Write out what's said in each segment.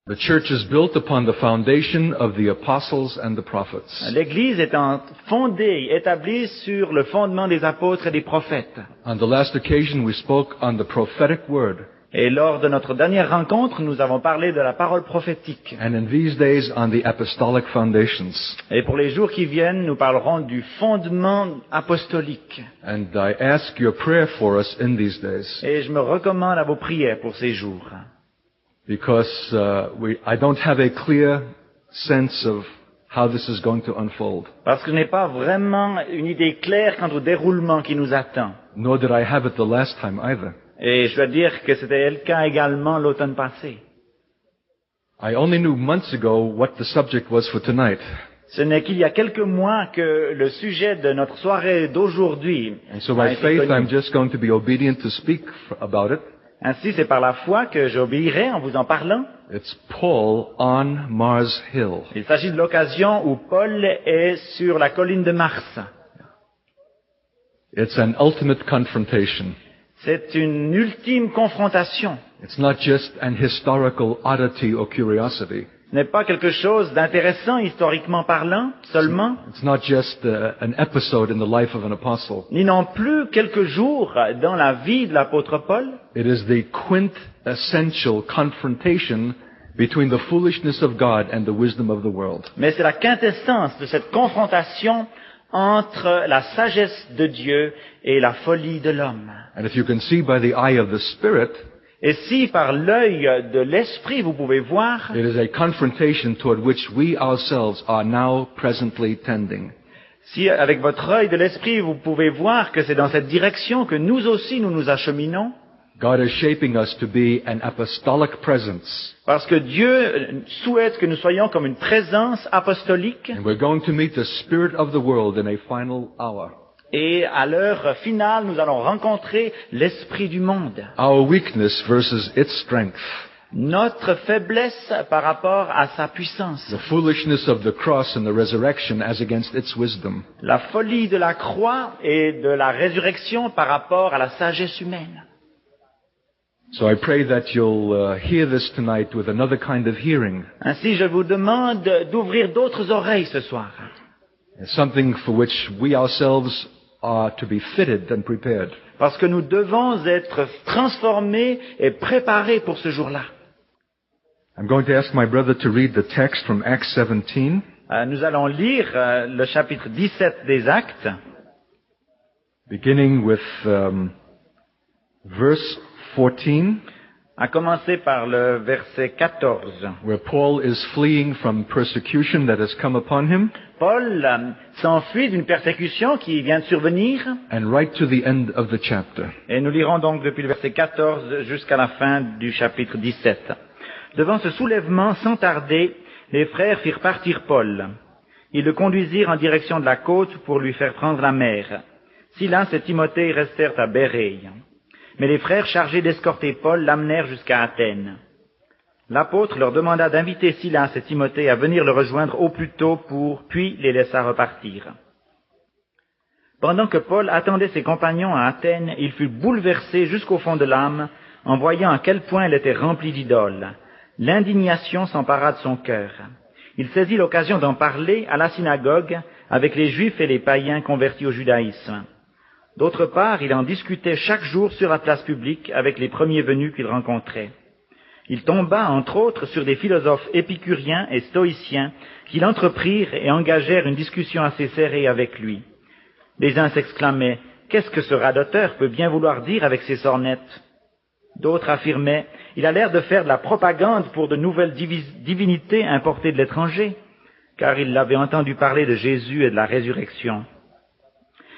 The church is built upon the foundation of the apostles and the prophets. L'Église étant fondée, établie sur le fondement des apôtres et des prophètes. On the last occasion we spoke on the prophetic word. Et lors de notre dernière rencontre, nous avons parlé de la parole prophétique. And in these days on the apostolic foundations. Et pour les jours qui viennent, nous parlerons du fondement apostolique. And I ask your prayer for us in these days. Et je me recommande à vos prières pour ces jours. Because I don't have a clear sense of how this is going to unfold. Parce que je n'ai pas vraiment une idée claire quant au déroulement qui nous attend. Nor did I have it the last time either. Et je dois dire que c'était le cas également l'automne passé. I only knew months ago what the subject was for tonight. Ce n'est qu'il y a quelques mois que le sujet de notre soirée d'aujourd'hui And so a by été faith connu. I'm just going to be obedient to speak about it. Ainsi, c'est par la foi que j'obéirai en vous en parlant. It's Paul on Mars Hill. Il s'agit de l'occasion où Paul est sur la colline de Mars. It's an ultimate confrontation. C'est une ultime confrontation. It's not just an historical oddity or curiosity. Ce n'est pas quelque chose d'intéressant historiquement parlant seulement, It's not just an episode in the life of an apostle. ni non plus quelques jours dans la vie de l'apôtre Paul. It is the quintessential confrontation between the foolishness of God and the wisdom of the world. Mais c'est la quintessence de cette confrontation entre la sagesse de Dieu et la folie de l'homme. And if you can see by the eye of the Spirit, Et si par l'œil de l'esprit vous pouvez voir, it is a confrontation toward which we ourselves are now presently tending. si avec votre œil de l'esprit vous pouvez voir que c'est dans cette direction que nous aussi nous nous acheminons, God is shaping us to be an apostolic presence. parce que Dieu souhaite que nous soyons comme une présence apostolique, And we're going to meet the spirit of the world in a final hour. et à l'heure finale nous allons rencontrer l'esprit du monde. Our weakness versus its strength. Notre faiblesse par rapport à sa puissance. The foolishness of the cross and the resurrection as against its wisdom. La folie de la croix et de la résurrection par rapport à la sagesse humaine. So I pray that you'll hear this tonight with another kind of hearing. Ainsi, je vous demande d'ouvrir d'autres oreilles ce soir. It's something for which we ourselves are to be fitted and prepared. Parce que nous devons être transformés et préparés pour ce jour-là. I'm going to ask my brother to read the text from Acts 17. Nous allons lire le chapitre 17 des Actes, Beginning with verse 14, à commencer par le verset 14. where Paul is fleeing from persecution that has come upon him, Paul s'enfuit d'une persécution qui vient de survenir, and right to the end of the chapter. et nous lirons donc depuis le verset 14 jusqu'à la fin du chapitre 17. Devant ce soulèvement, sans tarder, les frères firent partir Paul. Ils le conduisirent en direction de la côte pour lui faire prendre la mer. Silas et Timothée restèrent à Bérée. Mais les frères chargés d'escorter Paul l'amenèrent jusqu'à Athènes. L'apôtre leur demanda d'inviter Silas et Timothée à venir le rejoindre au plus tôt puis les laissa repartir. Pendant que Paul attendait ses compagnons à Athènes, il fut bouleversé jusqu'au fond de l'âme en voyant à quel point elle était remplie d'idoles. L'indignation s'empara de son cœur. Il saisit l'occasion d'en parler à la synagogue avec les Juifs et les païens convertis au judaïsme. D'autre part, il en discutait chaque jour sur la place publique avec les premiers venus qu'il rencontrait. Il tomba, entre autres, sur des philosophes épicuriens et stoïciens qui l'entreprirent et engagèrent une discussion assez serrée avec lui. Les uns s'exclamaient « Qu'est-ce que ce radoteur peut bien vouloir dire avec ses sornettes ?» D'autres affirmaient « Il a l'air de faire de la propagande pour de nouvelles divinités importées de l'étranger, car ils l'avaient entendu parler de Jésus et de la résurrection. »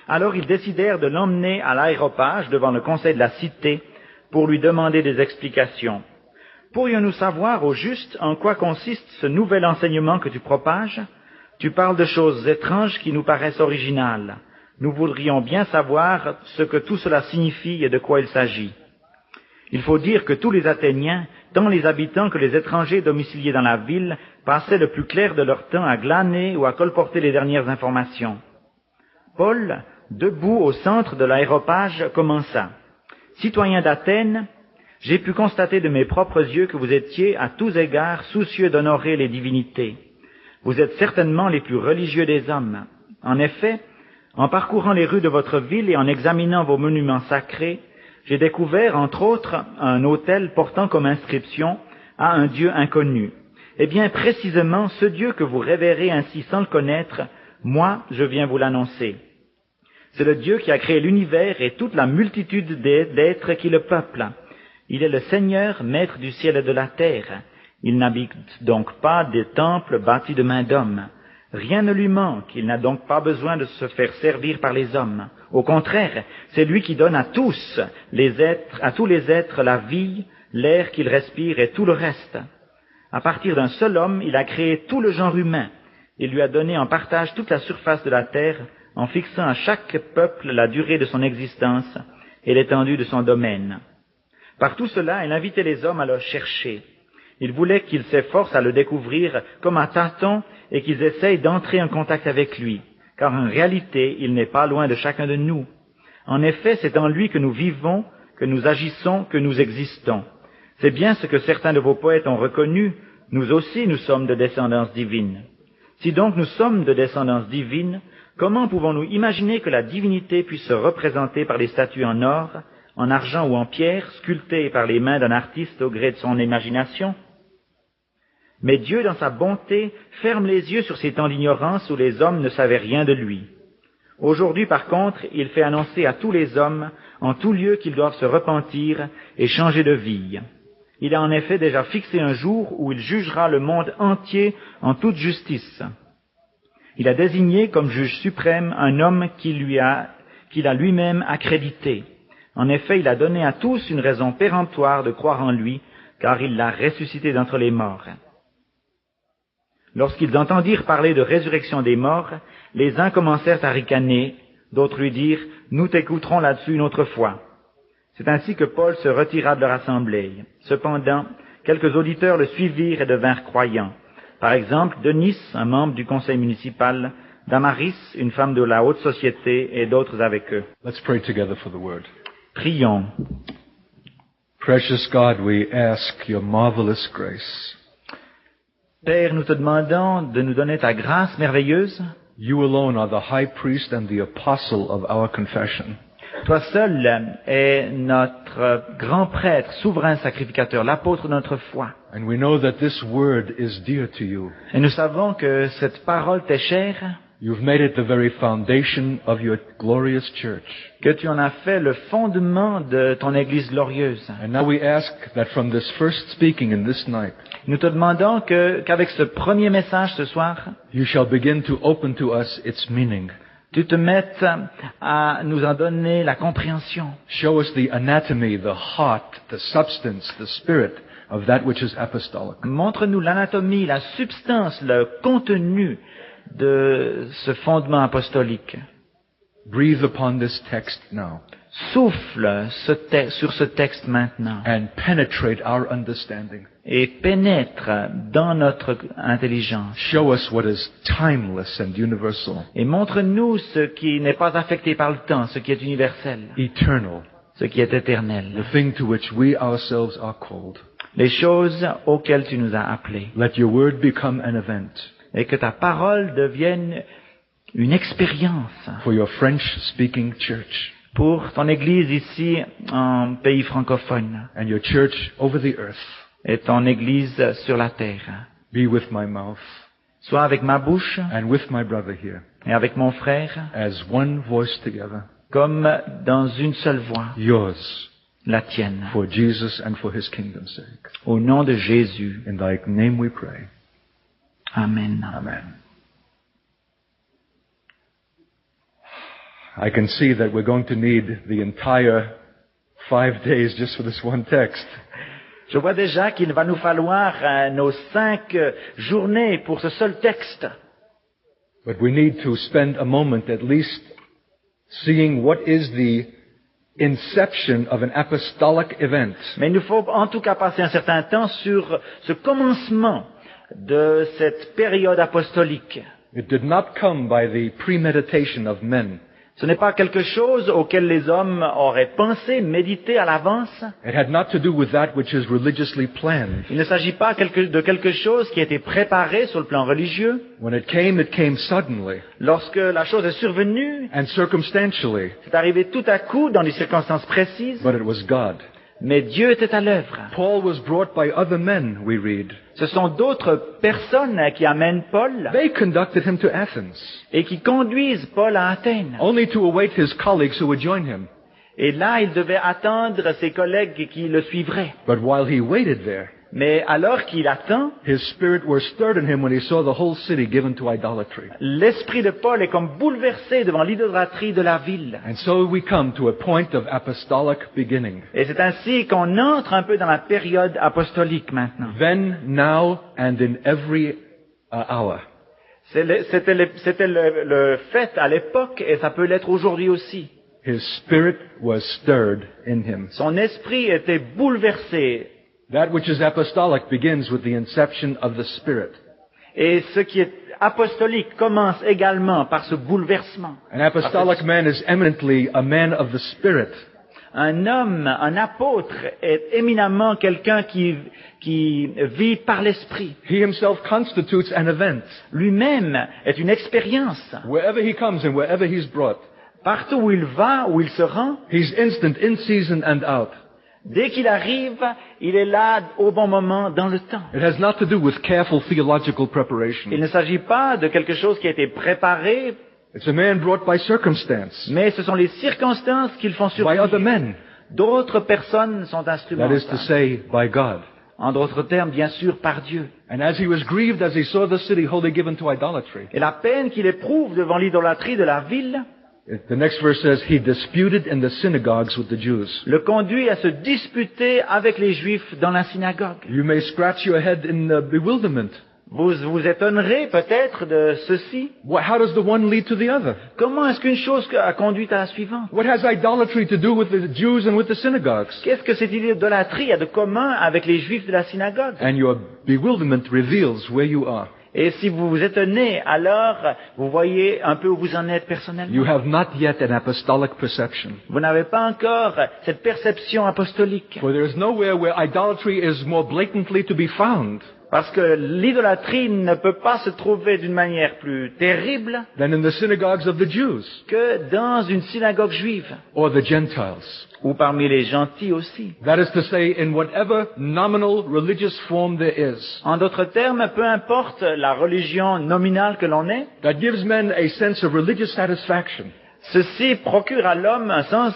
Alors ils décidèrent de l'emmener à l'aéropage devant le conseil de la cité pour lui demander des explications. « Pourrions-nous savoir au juste en quoi consiste ce nouvel enseignement que tu propages? Tu parles de choses étranges qui nous paraissent originales. Nous voudrions bien savoir ce que tout cela signifie et de quoi il s'agit. Il faut dire que tous les Athéniens, tant les habitants que les étrangers domiciliés dans la ville, passaient le plus clair de leur temps à glaner ou à colporter les dernières informations. Paul, debout au centre de l'aéropage, commença. « Citoyens d'Athènes, J'ai pu constater de mes propres yeux que vous étiez à tous égards soucieux d'honorer les divinités. Vous êtes certainement les plus religieux des hommes. En effet, en parcourant les rues de votre ville et en examinant vos monuments sacrés, j'ai découvert, entre autres, un autel portant comme inscription à un Dieu inconnu. Eh bien, précisément, ce Dieu que vous révérez ainsi sans le connaître, moi, je viens vous l'annoncer. C'est le Dieu qui a créé l'univers et toute la multitude d'êtres qui le peuplent. Il est le Seigneur, maître du ciel et de la terre. Il n'habite donc pas des temples bâtis de mains d'hommes. Rien ne lui manque, il n'a donc pas besoin de se faire servir par les hommes. Au contraire, c'est lui qui donne à tous les êtres la vie, l'air qu'ils respirent et tout le reste. À partir d'un seul homme, il a créé tout le genre humain. Il lui a donné en partage toute la surface de la terre, en fixant à chaque peuple la durée de son existence et l'étendue de son domaine. Par tout cela, il invitait les hommes à le chercher. Il voulait qu'ils s'efforcent à le découvrir comme à tâtons et qu'ils essayent d'entrer en contact avec lui, car en réalité, il n'est pas loin de chacun de nous. En effet, c'est en lui que nous vivons, que nous agissons, que nous existons. C'est bien ce que certains de vos poètes ont reconnu, nous aussi nous sommes de descendance divine. Si donc nous sommes de descendance divine, comment pouvons-nous imaginer que la divinité puisse se représenter par des statues en or, en argent ou en pierre, sculptées par les mains d'un artiste au gré de son imagination? Mais Dieu, dans sa bonté, ferme les yeux sur ces temps d'ignorance où les hommes ne savaient rien de lui. Aujourd'hui, par contre, il fait annoncer à tous les hommes, en tout lieu, qu'ils doivent se repentir et changer de vie. Il a en effet déjà fixé un jour où il jugera le monde entier en toute justice. Il a désigné comme juge suprême un homme qu'il a lui-même accrédité. En effet, il a donné à tous une raison péremptoire de croire en lui, car il l'a ressuscité d'entre les morts. Lorsqu'ils entendirent parler de résurrection des morts, les uns commencèrent à ricaner, d'autres lui dirent « Nous t'écouterons là-dessus une autre fois ». C'est ainsi que Paul se retira de leur assemblée. Cependant, quelques auditeurs le suivirent et devinrent croyants. Par exemple, Denis, un membre du conseil municipal, Damaris, une femme de la haute société, et d'autres avec eux. Let's pray together for the word. Prions. Precious God, we ask your marvelous grace. Père, nous te demandons de nous donner ta grâce merveilleuse. You alone are the high priest and the apostle of our confession. Toi seul es notre grand prêtre, souverain sacrificateur, l'apôtre de notre foi. And we know that this word is dear to you. Et nous savons que cette parole t'est chère. You've made it the very foundation of your glorious church. Que tu en as fait le fondement de ton Église glorieuse. And now we ask that from this first speaking in this night, nous te demandons qu'avec ce premier message ce soir, you shall begin to open to us its meaning. Tu te mettes à nous en donner la compréhension. Show us the anatomy, the heart, the substance, the spirit of that which is apostolic. Montre-nous l'anatomie, la substance, le contenu de ce fondement apostolique. Breathe upon this text now. Souffle sur ce texte maintenant. And penetrate our understanding. Et pénètre dans notre intelligence. Show us what is timeless and universal. Et montre-nous ce qui n'est pas affecté par le temps, ce qui est universel. Eternal. Ce qui est éternel. The thing to which we ourselves are called. Les choses auxquelles tu nous as appelés. Let your word become an event. Et que ta parole devienne une expérience. For your French-speaking church. Pour ton Église ici en pays francophone. And your church over the earth. Et ton Église sur la terre. Be with my mouth. Sois avec ma bouche. And with my brother here. Et avec mon frère. As one voice together. Comme dans une seule voix. Yours. La tienne. For Jesus and for his kingdom's sake. Au nom de Jésus. In thy name we pray. Amen. Amen. I can see that we're going to need the entire 5 days just for this one text. Je vois déjà qu'il va nous falloir nos 5 journées pour ce seul texte. But we need to spend a moment at least seeing what is the inception of an apostolic event. Mais il nous faut en tout cas passer un certain temps sur ce commencement de cette période apostolique. It did not come by the premeditation of men. Ce n'est pas quelque chose auquel les hommes auraient pensé, médité à l'avance. It had not to do with that which is religiously planned. Il ne s'agit pas de quelque chose qui a été préparé sur le plan religieux. When it came suddenly Lorsque la chose est survenue, and circumstantially, c'est arrivé tout à coup dans des circonstances précises, but it was God. mais Dieu était à l'œuvre. Paul was brought by other men, we read. Ce sont d'autres personnes qui amènent Paul They conducted him to Athens, et qui conduisent Paul à Athènes. only to await his colleagues who would join him. Et là, il devait attendre ses collègues qui le suivraient. But while he waited there, Mais alors qu'il attend, his spirit was stirred in him when he saw the whole city given to idolatry. l'esprit de Paul est comme bouleversé devant l'idolâtrie de la ville. And so we come to a point of apostolic beginning. Et c'est ainsi qu'on entre un peu dans la période apostolique maintenant. Then, now, and in every hour. C'était le fait à l'époque et ça peut l'être aujourd'hui aussi. His spirit was stirred in him. Son esprit était bouleversé. That which is apostolic begins with the inception of the Spirit. Et ce qui est apostolique commence également par ce bouleversement. An apostolic man is eminently a man of the Spirit. Un homme, un apôtre, est éminemment quelqu'un qui vit par l'esprit. He himself constitutes an event. Lui-même est une expérience. Wherever he comes and wherever he's brought, Partout où il va, où il se rend, he's instant in season and out. dès qu'il arrive, il est là au bon moment dans le temps. It has not to do with careful theological preparation. Il ne s'agit pas de quelque chose qui a été préparé, It's a man brought by circumstance, mais ce sont les circonstances qui le font by other survenir. men. D'autres personnes sont That is to instrumentales. say, by God. En d'autres termes, bien sûr, par Dieu. And as he was grieved as he saw the city wholly given to idolatry, Et la peine qu'il éprouve devant l'idolâtrie de la ville the next verse says, he disputed in the synagogues with the Jews. le conduit à se disputer avec les Juifs dans la synagogue. You may scratch your head in bewilderment. Vous vous étonnerez peut-être de ceci. How does the one lead to the other? Comment est-ce qu'une chose a conduit à la suivante? What has idolatry to do with the Jews and with the synagogues? Qu'est-ce que cette idolâtrie a de commun avec les Juifs de la synagogue? And your bewilderment reveals where you are. Et si vous vous étonnez, alors vous voyez un peu où vous en êtes You personnellement. have not yet an apostolic perception. Vous n'avez pas encore cette perception apostolique. For there is nowhere where idolatry is more blatantly to be found Parce que l'idolâtrie ne peut pas se trouver d'une manière plus terrible than in the synagogues of the Jews que dans une synagogue juive, or the Gentiles. ou parmi les gentils aussi. That is to say, in whatever nominal religious form there is, En d'autres termes, peu importe la religion nominale que l'on est, that gives men a sense of religious satisfaction ceci procure à l'homme un sens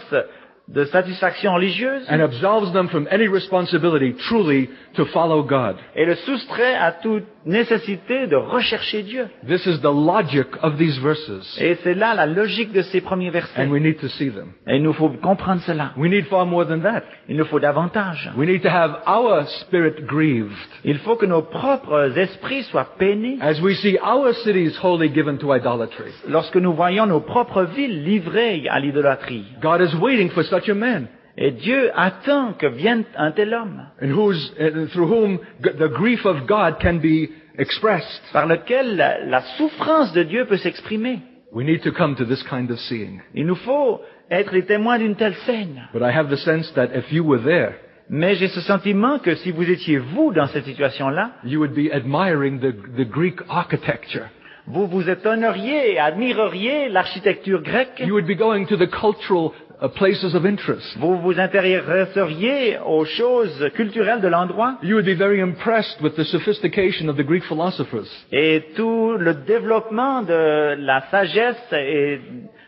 de satisfaction religieuse and absolves them from any responsibility truly to follow God. et le soustrait à toute nécessité de rechercher Dieu. This is the logic of these verses, Et c'est là la logique de ces premiers versets. and we need to see them. Et il nous faut comprendre cela. We need far more than that. Il nous faut davantage. We need to have our spirit grieved Il faut que nos propres esprits soient peinés as we see our cities wholly given to idolatry. lorsque nous voyons nos propres villes livrées à l'idolâtrie. God is waiting for such a man, Et Dieu attend que vienne un tel homme, and through whom the grief of God can be expressed. par lequel la souffrance de Dieu peut s'exprimer. We need to come to this kind of seeing. Il nous faut être les témoins d'une telle scène. But I have the sense that if you were there, Mais j'ai ce sentiment que si vous étiez vous dans cette situation-là, you would be admiring the Greek architecture. vous vous étonneriez et admireriez l'architecture grecque. You would be going to the cultural places of interest. Vous vous intéresseriez aux choses culturelles de l'endroit You would be very impressed with the sophistication of the Greek philosophers. et tout le développement de la sagesse et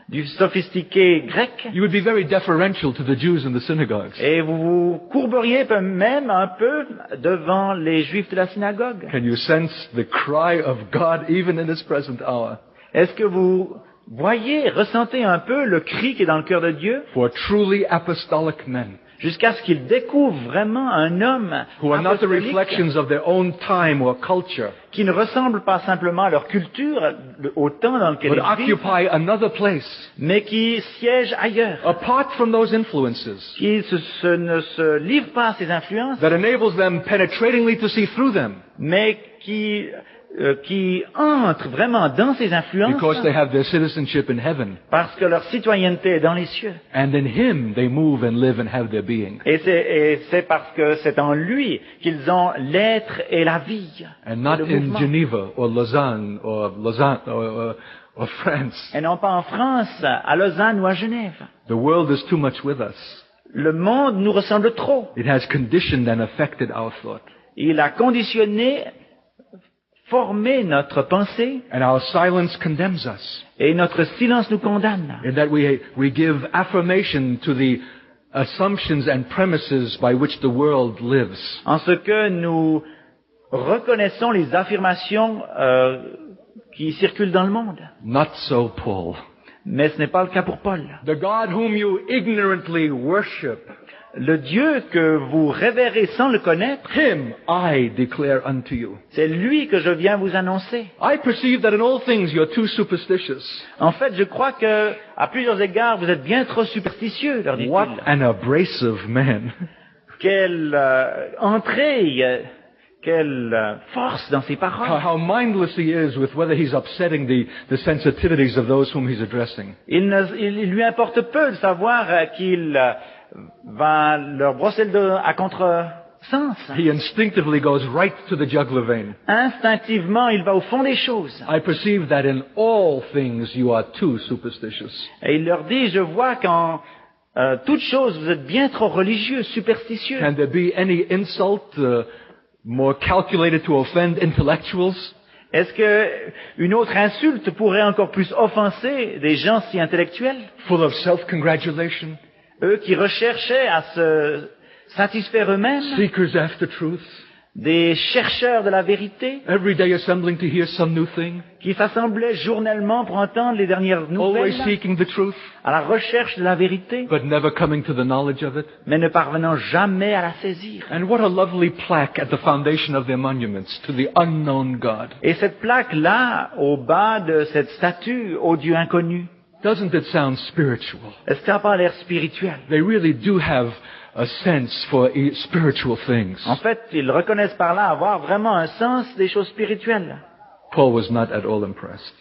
du sophistiqué grec. You would be very deferential to the Jews in the synagogues. Et vous vous courberiez même un peu devant les Juifs de la synagogue. Can you sense the cry of God even in this present hour? Est-ce que vous voyez, ressentez un peu le cri qui est dans le cœur de Dieu For truly apostolic men jusqu'à ce qu'ils découvrent vraiment un homme who are not the apostolique reflections of their own time or culture, qui ne ressemble pas simplement à leur culture, au temps dans lequel but ils vivent, occupy another place, mais qui siègent ailleurs, apart from those influences, qui ne se livrent pas à ces influences, that enables them penetratingly to see through them mais qui entrent vraiment dans ces influences because they have their citizenship in heaven. parce que leur citoyenneté est dans les cieux. And in Him they move and live and have their being. Et c'est parce que c'est en lui qu'ils ont l'être et la vie. And not et le in mouvement. Geneva or or France. Et non pas en France, à Lausanne ou à Genève. The world is too much with us. Le monde nous ressemble trop. It has conditioned and affected our thought. Il a conditionné, formé notre pensée, And our silence condemns us. et notre silence nous condamne. In that we give affirmation to the assumptions and premises by which the world lives. En ce que nous reconnaissons les affirmations qui circulent dans le monde. Not so, Paul. Mais ce n'est pas le cas pour Paul. The God whom you ignorantly worship, Le Dieu que vous révérez sans le connaître, Him I declare unto you. c'est lui que je viens vous annoncer. I perceive that in all things you're too superstitious. En fait, je crois que, à plusieurs égards, vous êtes bien trop superstitieux, leur dit-il. What an abrasive man. Quelle entrée, quelle force dans ses paroles. How mindless he is with whether he's upsetting the sensitivities of those whom he's addressing. Il lui importe peu de savoir qu'il va leur brosser le dos à contresens. He instinctively goes right to the jugular vein. Instinctivement, il va au fond des choses. I perceive that in all things you are too superstitious. Et il leur dit, je vois qu'en toute chose, vous êtes bien trop religieux, superstitieux. Can there be any insult more calculated to offend intellectuals? Est-ce que une autre insulte pourrait encore plus offenser des gens si intellectuels? Full of self-congratulation? Eux qui recherchaient à se satisfaire eux-mêmes, Seekers after truth? des chercheurs de la vérité, Every day assembling to hear some new thing? qui s'assemblaient journellement pour entendre les dernières Always nouvelles, seeking the truth, à la recherche de la vérité, but never coming to the knowledge of it? mais ne parvenant jamais à la saisir. And what a lovely plaque at the foundation of their monuments to the unknown God. Et cette plaque-là, au bas de cette statue au Dieu inconnu, Doesn't it sound spiritual? est-ce que ça n'a pas l'air spirituel? They really do have a sense for spiritual things. En fait, ils reconnaissent par là avoir vraiment un sens des choses spirituelles. Paul was not at all impressed.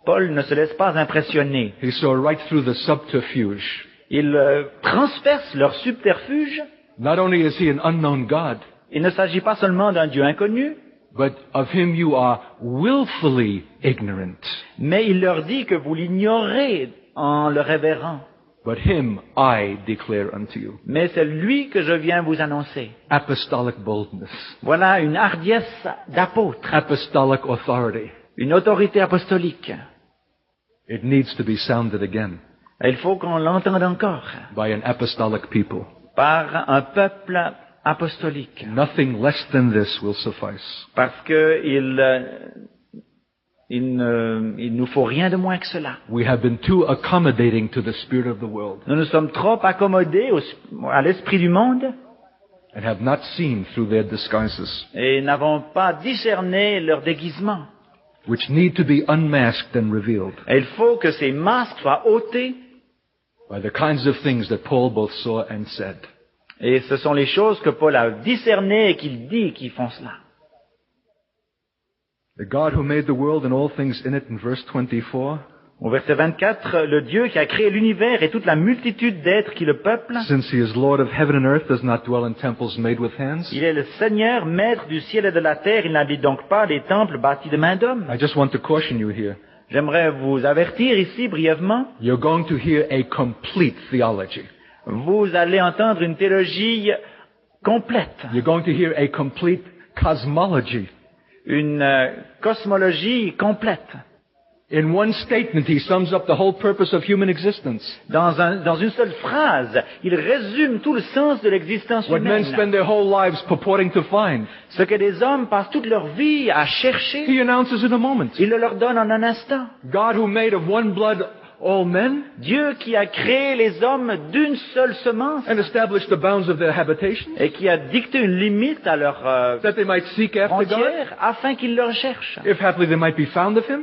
Paul ne se laisse pas impressionner. He saw right through the subterfuge. Il transperce leur subterfuge. Not only is he an unknown God, Il ne s'agit pas seulement d'un Dieu inconnu, but of him you are willfully ignorant. mais il leur dit que vous l'ignorez en le révérant. But him I declare unto you. Mais c'est lui que je viens vous annoncer. Apostolic boldness. Voilà une hardiesse d'apôtre, Apostolic authority. une autorité apostolique. It needs to be sounded again Et il faut qu'on l'entende encore by an apostolic people. par un peuple apostolique. Nothing less than this will suffice. Parce que il nous faut rien de moins que cela. We have been too accommodating to the spirit of the world Nous nous sommes trop accommodés à l'esprit du monde and have not seen through their disguises, et n'avons pas discerné leur déguisement. which need to be unmasked and revealed Et il faut que ces masques soient ôtés. by the kinds of things that Paul both saw and said. Et ce sont les choses que Paul a discernées et qu'il dit qui font cela. The God who made the world and all things in it, in verse 24, Au verset 24, le Dieu qui a créé l'univers et toute la multitude d'êtres qui le peuplent, since he is Lord of heaven and earth, does not dwell in temples made with hands. il est le Seigneur, maître du ciel et de la terre, il n'habite donc pas des temples bâtis de main d'homme. I just want to caution you here. J'aimerais vous avertir ici brièvement, You're going to hear a complete theology. vous allez entendre une théologie complète, You're going to hear a complete cosmology. une cosmologie complète. In one statement, he sums up the whole purpose of human existence. Dans une seule phrase, il résume tout le sens de l'existence What men humaine. spend their whole lives purporting to find. Ce que des hommes passent toute leur vie à chercher, He announces in a moment. il le leur donne en un instant. God who made of one blood all men Dieu qui a créé les hommes d'une seule semence and established the bounds of their habitation, et qui a dicté une limite à leur that they might seek after God, frontière afin qu'ils le recherchent. if haply they might be found of him.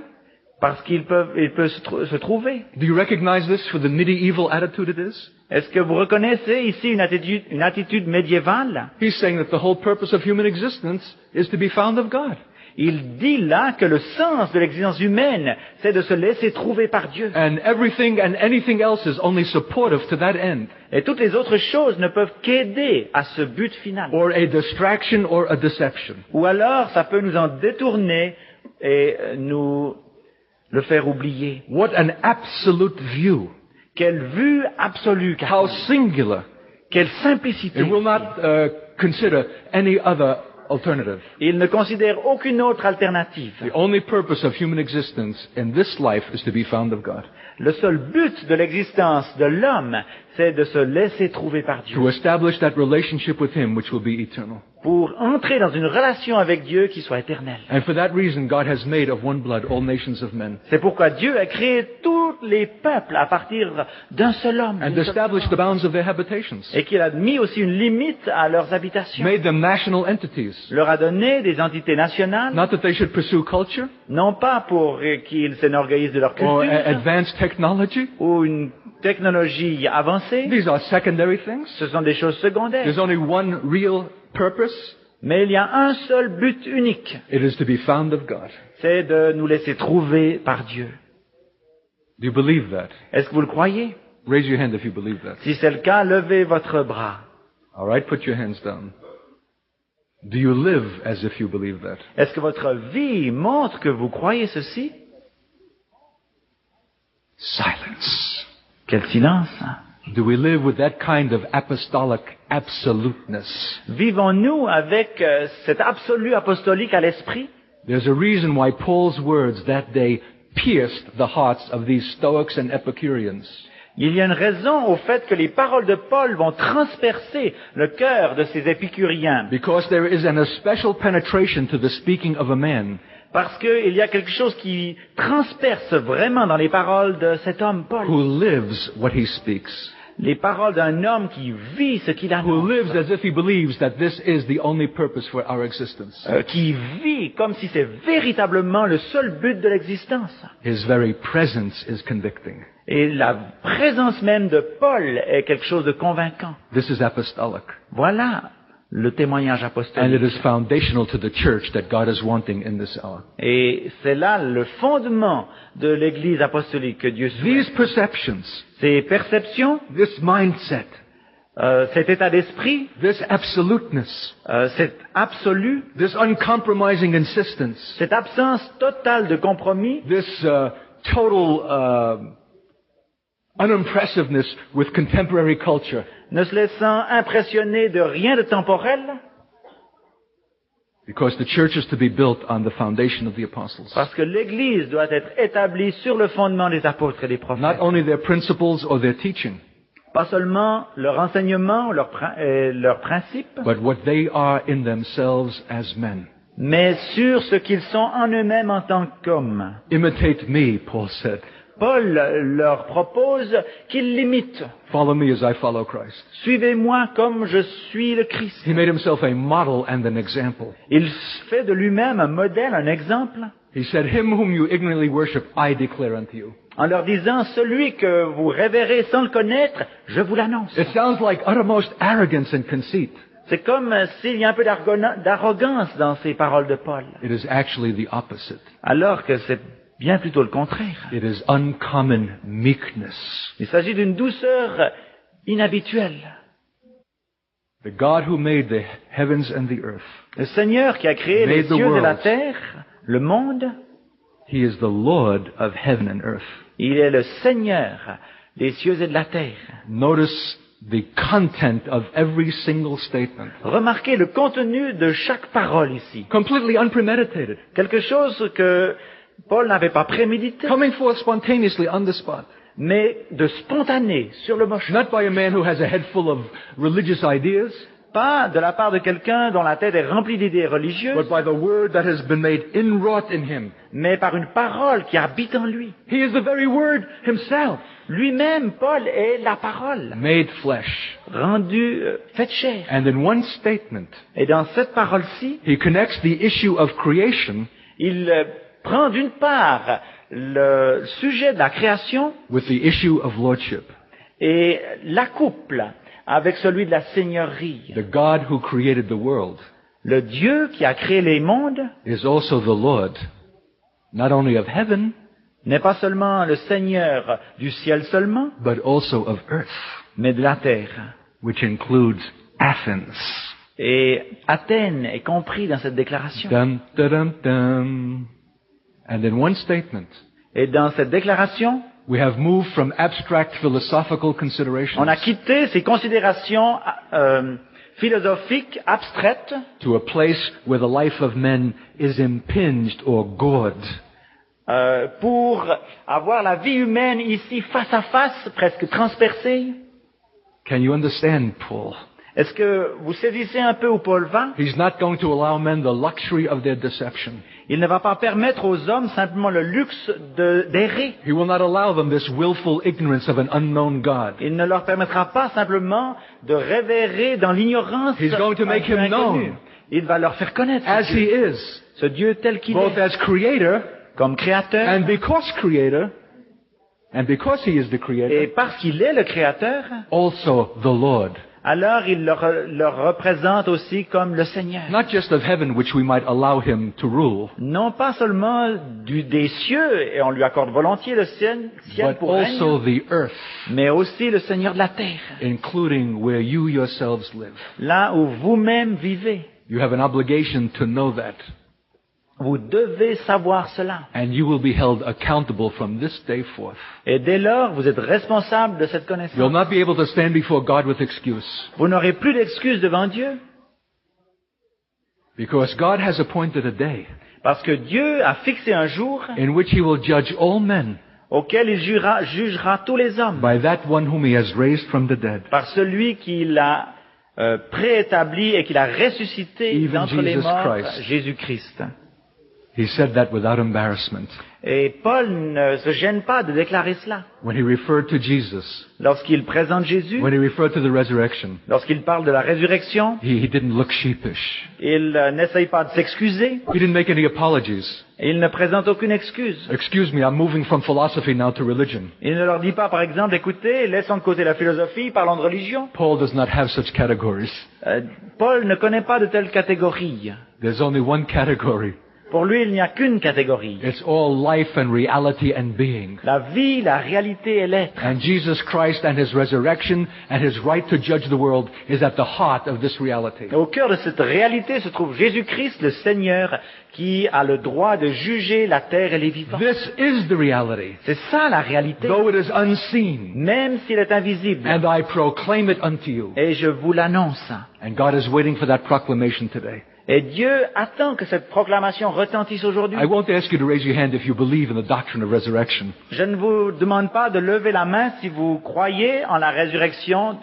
Parce qu'il peut se trouver. Do you recognize this for the medieval attitude it is? Est-ce que vous reconnaissez ici une attitude médiévale? He's saying that the whole purpose of human existence is to be found of God. Il dit là que le sens de l'existence humaine, c'est de se laisser trouver par Dieu. And everything and anything else is only supportive to that end. Et toutes les autres choses ne peuvent qu'aider à ce but final. Or a distraction or a deception. Ou alors, ça peut nous en détourner et nous le faire oublier. What an absolute view. Quelle vue absolue, How singular. quelle simplicité. It will not consider any other alternative. Il ne considère aucune autre alternative. The only purpose of human existence in this life is to be found of God. Le seul but de l'existence de l'homme, c'est de se laisser trouver par Dieu. To establish that relationship with Him which will be eternal. Pour entrer dans une relation avec Dieu qui soit éternelle. And for that reason, God has made of one blood all nations of men. C'est pourquoi Dieu a créé tous les peuples à partir d'un seul homme. And established the bounds of their habitations. Et qu'il a mis aussi une limite à leurs habitations. Made them national entities. Leur a donné des entités nationales. Not that they should pursue culture. Non pas pour qu'ils s'enorgueillissent de leur Or culture. advanced technology. Ou une technologie avancée. These are secondary things. Ce sont des choses secondaires. There's only one real purpose. Mais il y a un seul but unique. It is to be found of God. C'est de nous laisser trouver par Dieu. Do you believe that? Est-ce que vous le croyez? Raise your hand if you believe that. Si c'est le cas, levez votre bras. All right, put your hands down. Do you live as if you believe that? Est-ce que votre vie montre que vous croyez ceci? Silence. Quel silence! Do we live with that kind of apostolic absoluteness? Vivons-nous avec cet absolu apostolique à l'esprit? There's a reason why Paul's words that day pierced the hearts of these Stoics and Epicureans. Il y a une raison au fait que les paroles de Paul vont transpercer le cœur de ces épicuriens. Because there is a special penetration to the speaking of a man. Parce qu'il y a quelque chose qui transperce vraiment dans les paroles de cet homme, Paul. Who lives what he speaks. Les paroles d'un homme qui vit ce qu'il Who annonce. lives as if he believes that this is the only purpose for our existence. Qui vit comme si c'est véritablement le seul but de l'existence. His very presence is convicting. Et la présence même de Paul est quelque chose de convaincant. This is apostolic. Voilà le témoignage And it apostolique. is foundational to the church that God is wanting in this hour. Et c'est là le fondement de l'Église apostolique que Dieu souhaite. These perceptions, Ces perceptions, this mindset, cet état d'esprit, this absoluteness, cet absolu, this uncompromising insistence, cette absence totale de compromis, this total unimpressiveness with contemporary culture, ne se laissant impressionner de rien de temporel, because the church is to be built on the foundation of the apostles. parce que l'Église doit être établie sur le fondement des apôtres et des prophètes. Not only their principles or their teaching, Pas seulement leur enseignement, leurs principes, but what they are in themselves as men. mais sur ce qu'ils sont en eux-mêmes en tant qu'hommes. Imitate me, Paul said. Paul leur propose qu'ils l'imitent. Follow me as I follow Christ. Suivez-moi comme je suis le Christ. He made himself a model and an example. Il fait de lui-même un modèle, un exemple, He said, Him whom you ignorantly worship, I declare unto you. en leur disant, celui que vous révérez sans le connaître, je vous l'annonce. It sounds like uttermost arrogance and conceit. C'est comme s'il y a un peu d'arrogance dans ces paroles de Paul, It is actually the opposite. alors que c'est bien plutôt le contraire. It is uncommon meekness. Il s'agit d'une douceur inhabituelle. The God who made the heavens and the earth, Le Seigneur qui a créé les Made the cieux et la world. terre, le monde, He is the Lord of heaven and earth. il est le Seigneur des cieux et de la terre. Notice the content of every single statement. Remarquez le contenu de chaque parole ici. Completely unpremeditated. Quelque chose que Paul n'avait pas prémédité, Coming forth spontaneously on the spot. mais de spontané, sur le moche. Not by a man who has a head full of religious ideas, Pas de la part de quelqu'un dont la tête est remplie d'idées but religieuses, by the word that has been made inwrought in him. mais par une parole qui habite en lui. He is the very word himself, Lui-même, Paul, est la parole, made flesh. rendue, faite chair. And in one statement, Et dans cette parole-ci, he connects the issue of creation il prend d'une part le sujet de la création with the issue of lordship. et l'accouple avec celui de la seigneurie. The God who created the world Le Dieu qui a créé les mondes is also the Lord, not only of heaven, n'est pas seulement le Seigneur du ciel seulement, but also of earth, mais de la terre. which includes Athens. Et Athènes est compris dans cette déclaration. Dum, dum, dum. And in one statement, Et dans cette déclaration, we have moved from abstract philosophical considerations on a quitté ces considérations philosophiques, abstraites, to a place where the life of men is impinged or gored. pour avoir la vie humaine ici face à face, presque transpercée. Can you understand, Paul? Est-ce que vous saisissez un peu où Paul va? He's not going to allow men the luxury of their deception. Il ne va pas permettre aux hommes simplement le luxe d'errer. He will not allow them this willful ignorance of an unknown God. Il ne leur permettra pas simplement de révérer dans l'ignorance He's going to make un Dieu him inconnu. known Il va leur faire connaître as ce he Dieu, is, ce Dieu tel qu'il both est, as creator comme créateur, and because creator, and because he is the et creator, parce qu'il est le créateur, also the Lord. alors il leur représente aussi comme le Seigneur. Not just of heaven, which we might allow him to rule, Non pas seulement des cieux, et on lui accorde volontiers le ciel but pour also règne, the earth, mais aussi le Seigneur de la terre, including where you yourselves live. là où vous-même vivez. You have an obligation to know that, Vous devez savoir cela. and you will be held accountable from this day forth. Et dès lors, vous êtes responsable de cette You'll connaissance. not be able to stand before God with excuse, Vous n'aurez plus d'excuses devant Dieu, because God has appointed a day parce que Dieu a fixé un jour in which he will judge all men auquel il jugera tous les hommes by that one whom he has raised from the dead, par celui qu'il a préétabli et qu'il a ressuscité Even d'entre les Jesus morts, Christ. Jésus-Christ. He said that without embarrassment. Et Paul ne se gêne pas de déclarer cela. When he referred to Jesus, Lorsqu'il présente Jésus, when he referred to the resurrection, lorsqu'il parle de la résurrection, he didn't look sheepish. il n'essaye pas de s'excuser, He didn't make any apologies. il ne présente aucune excuse. Excuse me, I'm moving from philosophy now to religion. Il ne leur dit pas, par exemple, écoutez, laissons de côté la philosophie, parlons de religion. Paul does not have such categories. Paul ne connaît pas de telles catégories. There's only one category. Pour lui, il n'y a qu'une catégorie. It's all life and reality and being. La vie, la réalité et l'être. And Jesus Christ and his resurrection and his right to judge the world is at the heart of this reality. Et au cœur de cette réalité se trouve Jésus-Christ, le Seigneur, qui a le droit de juger la terre et les vivants. This is the reality, C'est ça la réalité, though it is unseen. même s'il est invisible. And I proclaim it unto you. Et je vous l'annonce. And God is waiting for that proclamation today. Et Dieu attend que cette proclamation retentisse aujourd'hui. I won't ask you to raise your hand if you believe in the doctrine of resurrection. Je ne vous demande pas de lever la main si vous croyez en la résurrection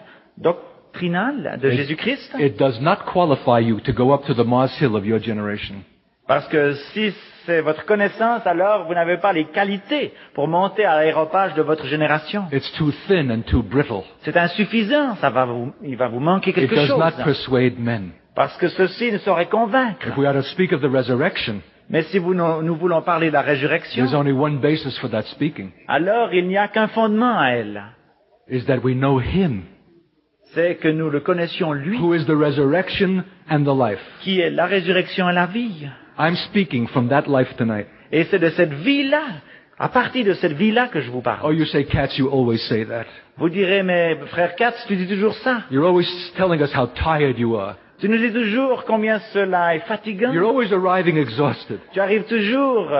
doctrinale de Jésus-Christ. It does not qualify you to go up to the Mars Hill of your generation. Parce que si c'est votre connaissance, alors vous n'avez pas les qualités pour monter à l'aéropage de votre génération. It's too thin and too brittle. C'est insuffisant, il va vous manquer It quelque does chose. not persuade men. Parce que ceci ne saurait convaincre. If we are to speak of the resurrection, Mais si nous voulons parler de la résurrection, there's only one basis for that speaking, alors il n'y a qu'un fondement à elle. is that we know him, C'est que nous le connaissions lui, who is the resurrection and the life. qui est la résurrection et la vie. I'm speaking from that life tonight. Et c'est de cette vie-là, à partir de cette vie-là que je vous Oh, parle. you say, Katz, you always say that. Vous direz, mais frère Katz, tu dis toujours ça. You're always telling us how tired you are. Tu nous dis toujours combien cela est fatigant. You're always arriving exhausted. Tu arrives toujours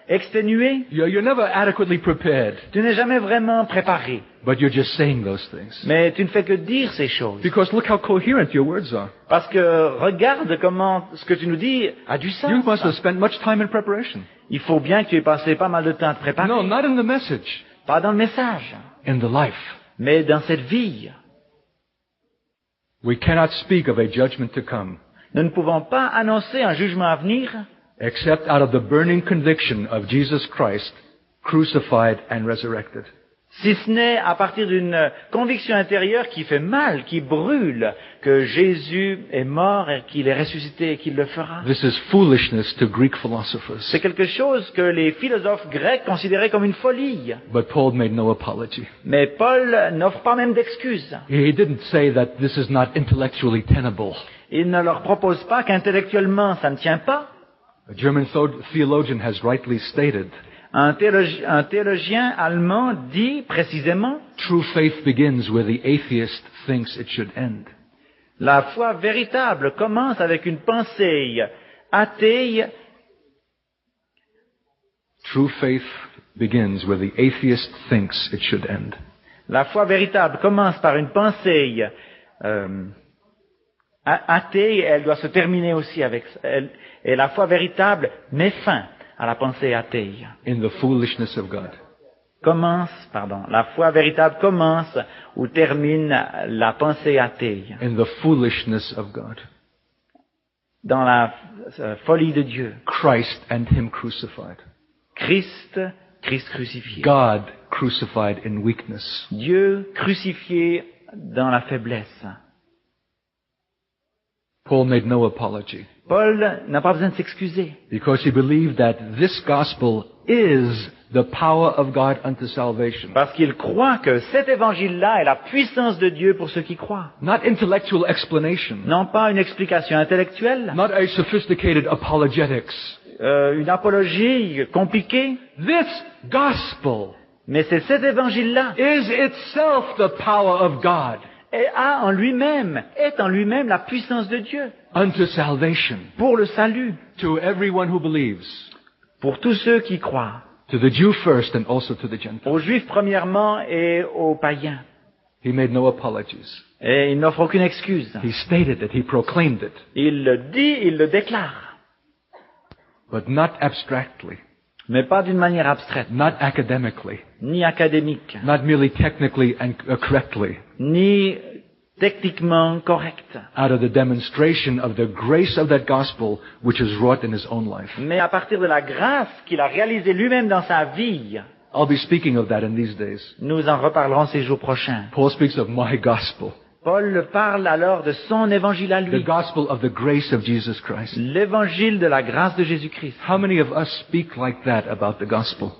exténué. You're never adequately prepared, Tu n'es jamais vraiment préparé. but you're just saying those things. Mais tu ne fais que dire ces choses. Because look how coherent your words are. Parce que regarde comment ce que tu nous dis a du sens. You must have spent much time in preparation. Il faut bien que tu aies passé pas mal de temps à te préparer. No, not in the message, Pas dans le message, in the life. mais dans cette vie. We cannot speak of a judgment to come, Nous ne pouvons pas annoncer un jugement à venir except out of the burning conviction of Jesus Christ, crucified and resurrected. Si ce n'est à partir d'une conviction intérieure qui fait mal, qui brûle, que Jésus est mort et qu'il est ressuscité et qu'il le fera. This is foolishness to Greek philosophers. C'est quelque chose que les philosophes grecs considéraient comme une folie. But Paul made no apology. Mais Paul n'offre pas même d'excuses. He didn't say that this is not intellectually tenable. Il ne leur propose pas qu'intellectuellement ça ne tient pas. A German theologian has rightly stated, Un théologien allemand dit précisément true faith begins where the atheist thinks it should end. la foi véritable commence avec une pensée athée. True faith begins where the atheist thinks it should end. La foi véritable commence par une pensée athée et elle doit se terminer aussi avec elle. Et la foi véritable met fin à la pensée athée. In the foolishness of God. La foi véritable commence ou termine la pensée athée. In the foolishness of God. Dans la folie de Dieu. Christ and Him crucified. Christ crucifié. God crucified in weakness. Dieu crucifié dans la faiblesse. Paul made no apology. Paul n'a pas besoin de s'excuser. Because he believed that this gospel is the power of God unto salvation. Parce qu'il croit que cet évangile-là est la puissance de Dieu pour ceux qui croient. Not intellectual explanation. Non pas une explication intellectuelle. Not a sophisticated apologetics. Une apologie compliquée. This gospel Mais c'est cet évangile-là. is itself the power of God. Et est en lui-même la puissance de Dieu. Unto salvation. Pour le salut. To everyone who believes. Pour tous ceux qui croient. To the Jew first and also to the Gentile. Aux Juifs premièrement et aux païens. He made no apologies. Et il n'offre aucune excuse. He stated it, he proclaimed it. Il le dit, il le déclare. But not abstractly. Mais pas d'une manière abstraite. Not academically. Ni académique. Not merely technically and correctly. Ni techniquement correcte. Out of the demonstration of the grace of that gospel which is wrought in his own life. Mais à partir de la grâce qu'il a réalisée lui-même dans sa vie. I'll be speaking of that in these days. Nous en reparlerons ces jours prochains. Paul speaks of my gospel. Paul parle alors de son évangile à lui. The gospel of the grace of Jesus Christ. L'évangile de la grâce de Jésus-Christ. How many of us speak like that about the gospel?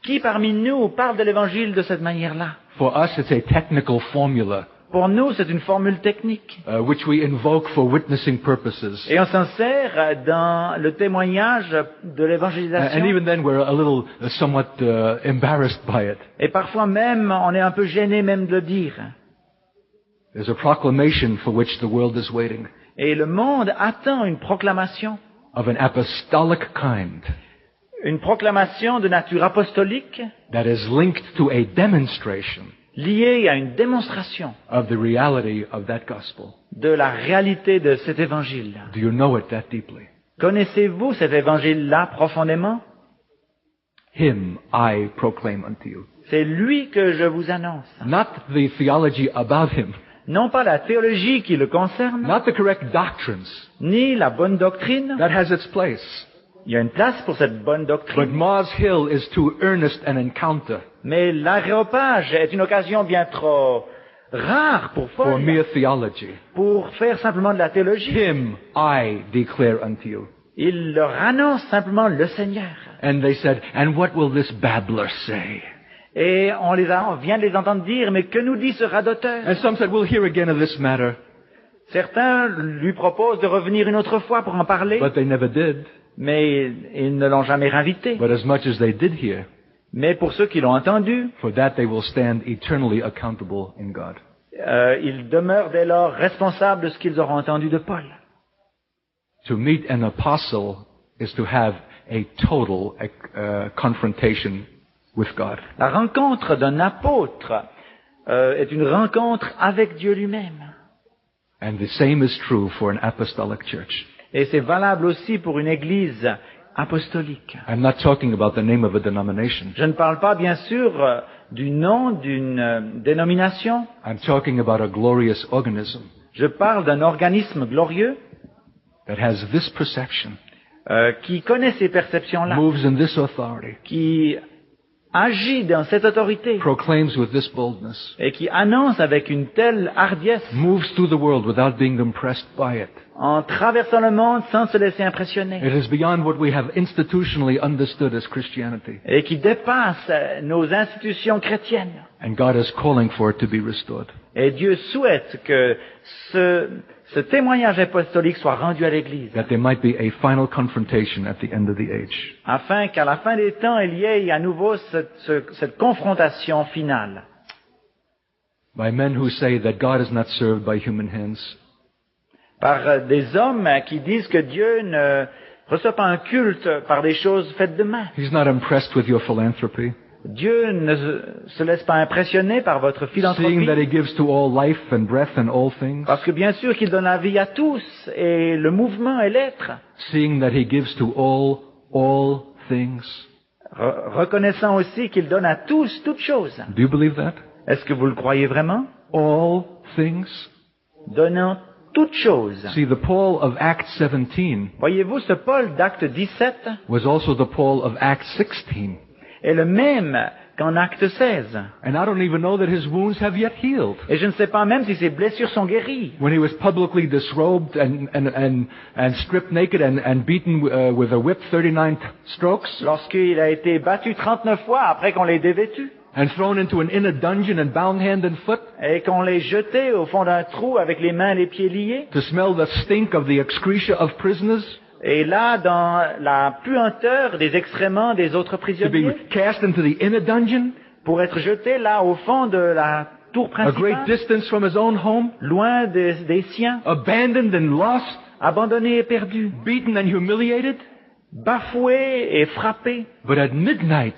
Qui parmi nous parle de l'évangile de cette manière-là? For us, it's a technical formula. Pour nous, c'est une formule technique. Which we invoke for witnessing purposes. Et on s'en sert dans le témoignage de l'évangélisation. And even then, we're a little, somewhat embarrassed by it. Et parfois même, on est un peu gêné même de le dire. There's a proclamation for which the world is waiting. Et le monde attend une proclamation. Of an apostolic kind. Une proclamation de nature apostolique. That is linked to a demonstration. Liée à une démonstration. Of the reality of that gospel. De la réalité de cet évangile. Do you know it that deeply? Connaissez-vous cet évangile-là profondément? Him I proclaim unto you. C'est lui que je vous annonce. Not the theology about him. Non pas la théologie qui le concerne. Not the correct doctrines. Ni la bonne doctrine. That has its place. Il y a une place pour cette bonne doctrine. But Mars Hill is too earnest an encounter. Mais l'aréopage est une occasion bien trop rare pour Paul. For mere theology. Pour faire simplement de la théologie. Him I declare unto you. Il leur annonce simplement le Seigneur. And they said, and what will this babbler say? Et on vient de les entendre dire, mais que nous dit ce radoteur? And some said, we'll hear again of this matter. Certains lui proposent de revenir une autre fois pour en parler. But they never did. Mais ils ne l'ont jamais invité. But as much as they did hear, mais pour ceux qui l'ont entendu, for that they will stand eternally accountable in God. Ils demeurent dès lors responsables de ce qu'ils auront entendu de Paul. To meet an apostle is to have a total confrontation with God. La rencontre d'un apôtre est une rencontre avec Dieu lui-même. And the same is true for an apostolic church. Et c'est valable aussi pour une église apostolique. I'm not talking about the name of a denomination. Je ne parle pas bien sûr du nom d'une dénomination. I'm talking about a glorious organism. Je parle d'un organisme glorieux that has this perception. Qui connaît ces perceptions-là. Moves in this authority. Qui agit dans cette autorité proclaims with this boldness, et qui annonce avec une telle hardiesse moves through the world without being impressed by it. en traversant le monde sans se laisser impressionner It is beyond what we have institutionally understood as Christianity. et qui dépasse nos institutions chrétiennes. And God is calling for it to be restored. Et Dieu souhaite que ce témoignage apostolique soit rendu à l'Église, That there might be a final confrontation at the end of the age. afin qu'à la fin des temps, il y ait à nouveau cette confrontation finale. By men who say that God is not served by human hands. Par des hommes qui disent que Dieu ne reçoit pas un culte par des choses faites de main. He's not impressed with your philanthropy. Dieu ne se laisse pas impressionner par votre Seeing that philanthropie, He gives to all life and breath and all things. parce que bien sûr qu'il donne la vie à tous, et le mouvement et l'être. Seeing that He gives to all things. Reconnaissant aussi qu'il donne à tous toutes choses. Do you believe that? Est-ce que vous le croyez vraiment? All things? Donnant toutes choses. See, the Paul of Acts 17 Voyez-vous, ce Paul d'Acte 17 was also the Paul of Acts 16. est le même qu'en Acte 16. And I don't even know that his wounds have yet healed. Et je ne sais pas même si ses blessures sont guéries. When he was publicly disrobed and stripped naked and beaten with a whip 39 strokes, Lorsqu'il a été battu 39 fois après qu'on l'ait dévêtu, and thrown into an inner dungeon and bound hand and foot, et qu'on l'ait jeté au fond d'un trou avec les mains et les pieds liés, to smell the stink of the excreta of prisoners, et là, dans la puanteur des excréments des autres to be prisonniers, cast into the inner dungeon, pour être jeté là au fond de la tour a great principale, distance from his own home, loin des siens, abandoned and lost, abandonné et perdu, beaten and humiliated. bafoué et frappé. But at midnight,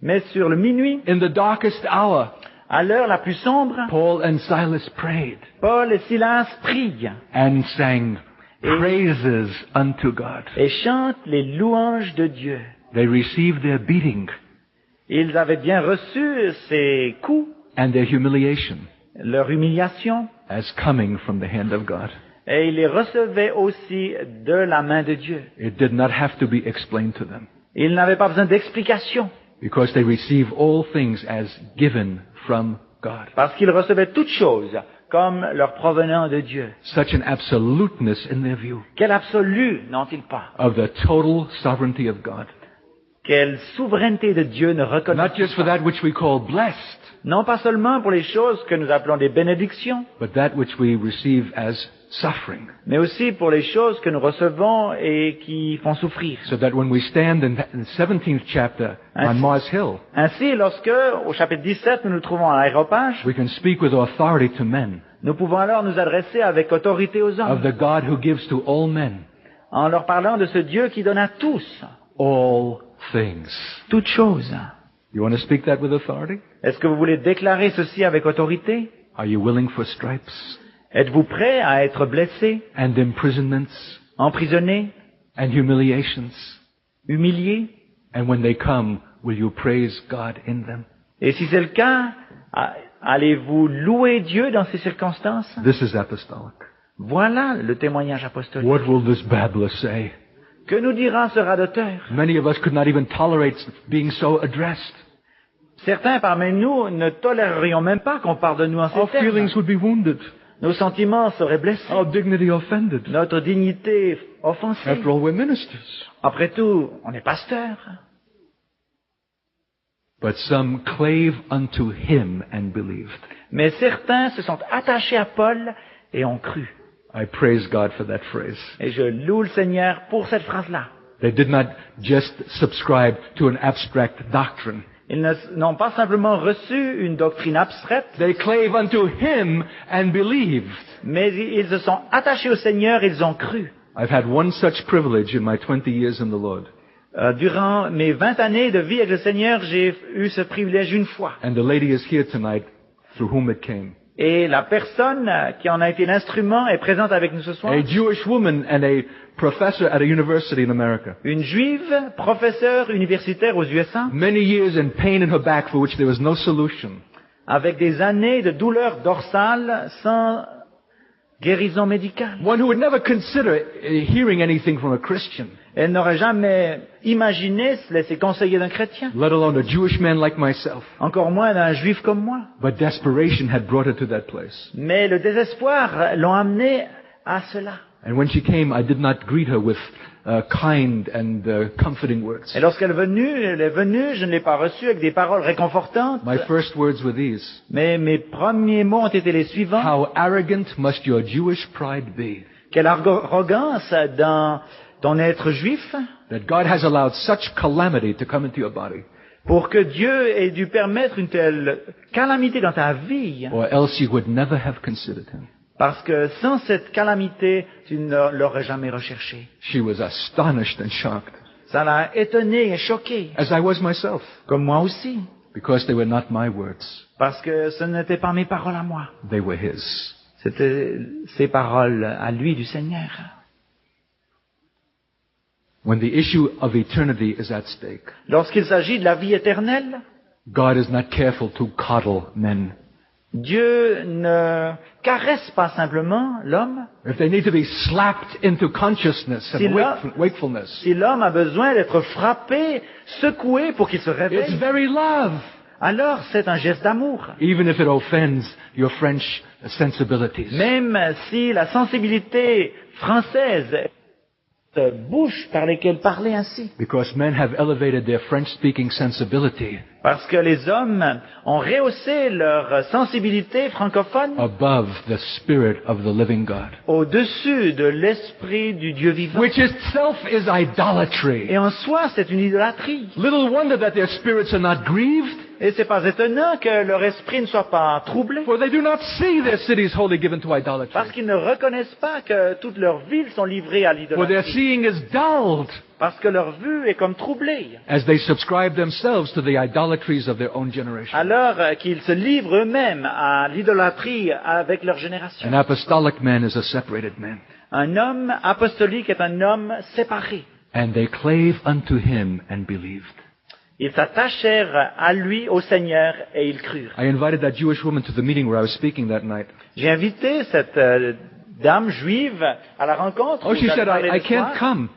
Mais sur le minuit, in the darkest hour, à l'heure la plus sombre, Paul and Silas prayed Paul et Silas prient and sang praises unto God. et chantent les louanges de Dieu. They received their beating Ils avaient bien reçu ces coups, and their humiliation leur humiliation, as coming from the hand of God. et ils les recevaient aussi de la main de Dieu. It did not have to be explained to them Ils n'avaient pas besoin d'explication, because they receive all things as given from God. parce qu'ils recevaient toutes choses comme leur provenant de Dieu. Such an absoluteness in their view Quel absolu n'ont-ils pas? of the total sovereignty of God. Quelle souveraineté de Dieu ne Not reconnaissent just for that which we call blessed, non pas seulement pour les choses que nous appelons des bénédictions, but that which we receive as suffering. mais aussi pour les choses que nous recevons et qui font souffrir. So that when we stand in the 17th chapter on Mars Hill, Ainsi, lorsque, au chapitre 17, nous nous trouvons à l'aéropage, we can speak with authority to men nous pouvons alors nous adresser avec autorité aux of hommes, the God who gives to all men en leur parlant de ce Dieu qui donne à tous all things. toutes choses. You want to speak that with authority? Est-ce que vous voulez déclarer ceci avec autorité? Are you willing for stripes Êtes-vous prêt à être blessé, and imprisonments emprisonné, and humiliations? humilié? And when they come, will you praise God in them? Et si c'est le cas, allez-vous louer Dieu dans ces circonstances? This is apostolic. Voilà le témoignage apostolique. What will this babbler say? Que nous dira ce radoteur? Many of us could not even tolerate being so addressed. Certains parmi nous ne tolérerions même pas qu'on parle de nous en ces Our termes. feelings would be wounded. Nos sentiments seraient blessés. Our dignity offended. Notre dignité offensée. After all, we're ministers. Après tout, on est pasteur. But some clave unto him and believed. Mais certains se sont attachés à Paul et ont cru. I praise God for that phrase. Et je loue le Seigneur pour cette phrase-là. They did not just subscribe to an abstract doctrine. Ils n'ont pas simplement reçu une doctrine abstraite, They clave unto him and believed. mais ils se sont attachés au Seigneur, ils ont cru. I've had one such privilege in my 20 years in the Lord. Durant mes 20 années de vie avec le Seigneur, j'ai eu ce privilège une fois. And the lady is here tonight through whom it came. Et la personne qui en a été l'instrument est présente avec nous ce soir. A Jewish woman and a professor at a university in America. Une juive, professeure universitaire aux USA, Many years in pain in her back for which there was no solution. avec des années de douleurs dorsales sans guérison médicale. One who would never consider hearing anything from a Christian. Elle n'aurait jamais imaginé se laisser conseiller d'un chrétien, let alone a Jewish man like myself. encore moins d'un juif comme moi. But desperation had brought her to that place. Mais le désespoir l'ont amené à cela. And when she came, I did not greet her with kind and comforting words. Et lorsqu'elle est venue, je ne l'ai pas reçue avec des paroles réconfortantes. My first words were these. Mais mes premiers mots ont été les suivants. How arrogant must your Jewish pride be, Quelle arrogance dans ton être juif, that God has allowed such calamity to come into your body, pour que Dieu ait dû permettre une telle calamité dans ta vie. or else you would never have considered him. Parce que sans cette calamité, tu ne l'aurais jamais recherché. She was astonished and shocked, Ça l'a étonné et choqué, as I was myself, comme moi aussi. because they were not my words. Parce que ce n'étaient pas mes paroles à moi. They were his. C'était ses paroles à lui du Seigneur. When the issue of eternity is at stake, Lorsqu'il s'agit de la vie éternelle, God is not careful to coddle men. Dieu ne caresse pas simplement l'homme. If they need to be slapped into consciousness Si and là- wakefulness, Si l'homme a besoin d'être frappé, secoué pour qu'il se it's réveille, very love, alors c'est un geste d'amour. even if it offends your French sensibilities. Même si la sensibilité française bouche par lesquelles parler ainsi. Because men have elevated their French-speaking sensibility Parce que les hommes ont rehaussé leur sensibilité francophone above the Spirit of the living God, au-dessus de l'esprit du Dieu vivant. which itself is idolatry. Et en soi, c'est une idolâtrie. Little wonder that their spirits are not grieved, Et c'est pas étonnant que leur esprit ne soit pas troublé. for they do not see their cities wholly given to Parce idolatry. qu'ils ne reconnaissent pas que toutes leurs villes sont livrées à For their l'idolâtrie. seeing is dulled Parce que leur vue est comme troublée. as they subscribe themselves to the idolatries of their own generation. Alors qu'ils se livrent eux-mêmes à l'idolâtrie avec leur génération. An apostolic man is a separated man, Un homme apostolique est un homme séparé. and they clave unto him and believed. Ils s'attachèrent à lui, au Seigneur, et ils crurent. I invited that Jewish woman to the meeting where I was speaking that night. J'ai invité cette dame juive à la rencontre. Oh, où she j'allais said, parler I le can't soir. come.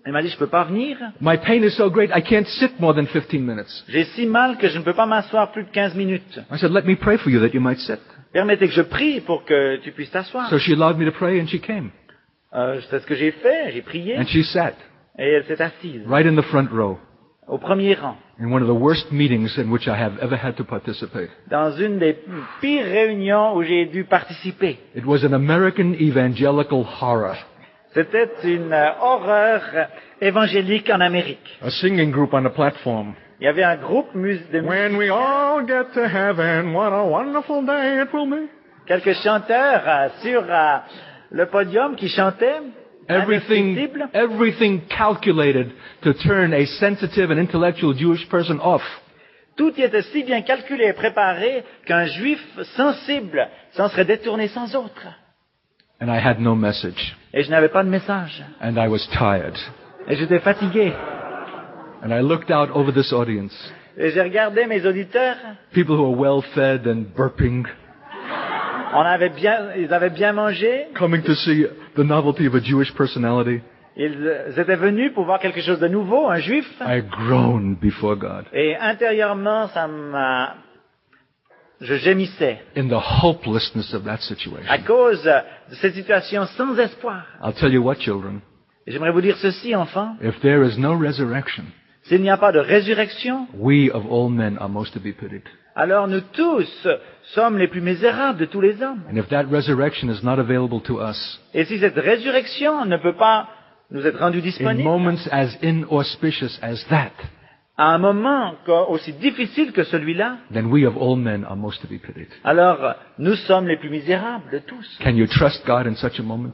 Elle m'a dit, je peux pas venir. My pain is so great, I can't sit more than 15 minutes. J'ai si mal que je ne peux pas m'asseoir plus de 15 minutes. I said, let me pray for you that you might sit. Permettez que je prie pour que tu puisses t'asseoir. So she allowed me to pray, and she came. C'est ce que j'ai fait, j'ai prié, And she sat et elle s'est assise, right in the front row au premier rang, in one of the worst meetings in which I have ever had to participate. dans une des pires réunions où j'ai dû participer. It was an American evangelical horror. C'était une horreur évangélique en Amérique. A singing group on the platform. Il y avait un groupe de musiciens, When we all get to heaven, what a wonderful day it will be. quelques chanteurs sur le podium qui chantaient, indescriptibles. Everything calculated to turn a sensitive and intellectual Jewish person off. Tout y était si bien calculé et préparé qu'un juif sensible s'en serait détourné sans autre. And I had no message. Et je n'avais pas de message. And I was tired. Et j'étais fatigué. And I looked out over this audience. Et j'ai regardé mes auditeurs. People who are well fed and burping, Ils avaient bien mangé. coming to see the novelty of a Jewish personality. Ils étaient venus pour voir quelque chose de nouveau, un juif. I groaned before God Et intérieurement, je gémissais in the hopelessness of that situation. à cause de cette situation sans espoir. I'll tell you what, children. Et j'aimerais vous dire ceci, enfants. If there is no resurrection, S'il n'y a pas de résurrection, we of all men are most to be pitied. alors nous tous sommes les plus misérables de tous les hommes. And if that resurrection is not available to us, Et si cette résurrection ne peut pas nous être rendue in disponible, moments as inauspicious as that, à un moment aussi difficile que celui-là, then we of all men are most to be pitied. alors nous sommes les plus misérables de tous. Can you trust God in such a moment?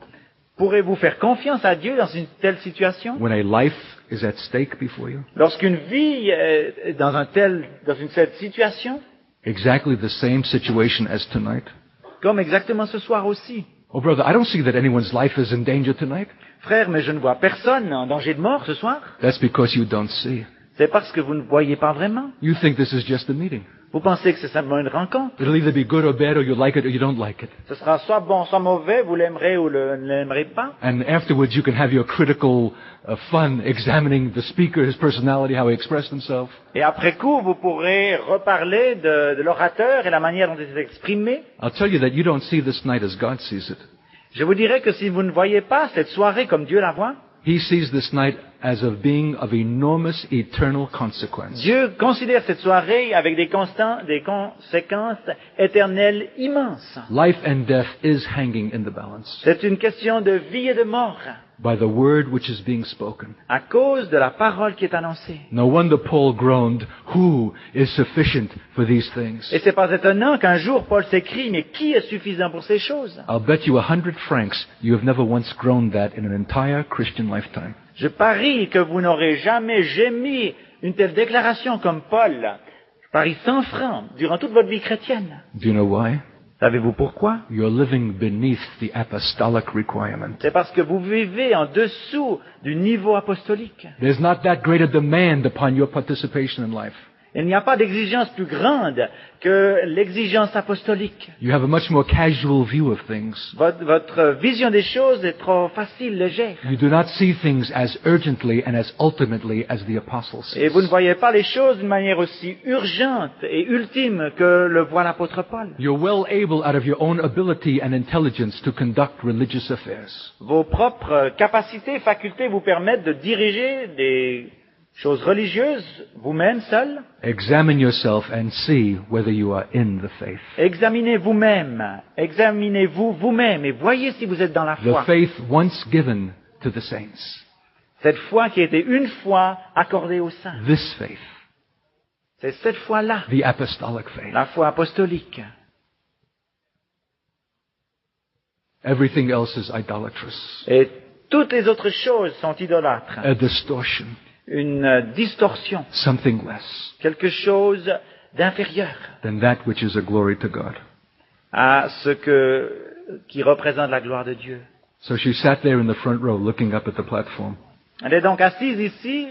Pourrez-vous faire confiance à Dieu dans une telle situation? When a life is at stake before you? Lorsqu'une vie est dans une telle situation, Exactly the same situation as tonight. comme exactement ce soir aussi. Oh, brother, I don't see that anyone's life is in danger tonight. Frère, mais je ne vois personne en danger de mort ce soir. That's because you don't see. C'est parce que vous ne voyez pas vraiment. You think this is just a meeting. Vous pensez que c'est simplement une rencontre. It'll either be good or bad, or you like it or you don't like it. Ce sera soit bon, soit mauvais, vous l'aimerez ou ne l'aimerez pas. And afterwards, you can have your critical fun examining the speaker, his personality, how he expressed himself. Et après coup, vous pourrez reparler de l'orateur et la manière dont il s'est exprimé. I'll tell you that you don't see this night as God sees it. Je vous dirais que si vous ne voyez pas cette soirée comme Dieu la voit, He sees this night as of being of enormous eternal consequence. Dieu considère cette soirée avec des conséquences éternelles immenses. Life and death is hanging in the balance C'est une question de vie et de mort by the word which is being spoken. à cause de la parole qui est annoncée. No wonder Paul groaned, "Who is sufficient for these things?" Et c'est pas étonnant qu'un jour Paul s'écrie, mais qui est suffisant pour ces choses? I'll bet you 100 francs you have never once groaned that in an entire Christian lifetime. Je parie que vous n'aurez jamais gémi une telle déclaration comme Paul. Je parie 100 francs durant toute votre vie chrétienne. Do you know why? Savez-vous pourquoi? You're living beneath the apostolic requirement. C'est parce que vous vivez en dessous du niveau apostolique. There's not that great a demand upon your participation in life. Il n'y a pas d'exigence plus grande que l'exigence apostolique. You have a much more casual view of things. Votre vision des choses est trop facile, légère. You do not see things as urgently and as ultimately as the apostles Et sees. vous ne voyez pas les choses d'une manière aussi urgente et ultime que le voit l'apôtre Paul. You're well able out of your own ability and intelligence to conduct religious affairs. Vos propres capacités, facultés vous permettent de diriger des choses religieuses vous-même seul. Examine yourself and see whether you are in the faith. Examinez vous-même, examinez-vous vous-même et voyez si vous êtes dans la The foi. faith once given to the saints. Cette foi qui a été une fois accordée aux saints. This faith, C'est cette foi-là, the apostolic faith. la foi apostolique. Everything else is idolatrous. Et toutes les autres choses sont idolâtres. A distortion. Une distorsion, Something less quelque chose d'inférieur than that which is a glory to God. à qui représente la gloire de Dieu. So she sat there in the front row looking up at the platform. Elle est donc assise ici,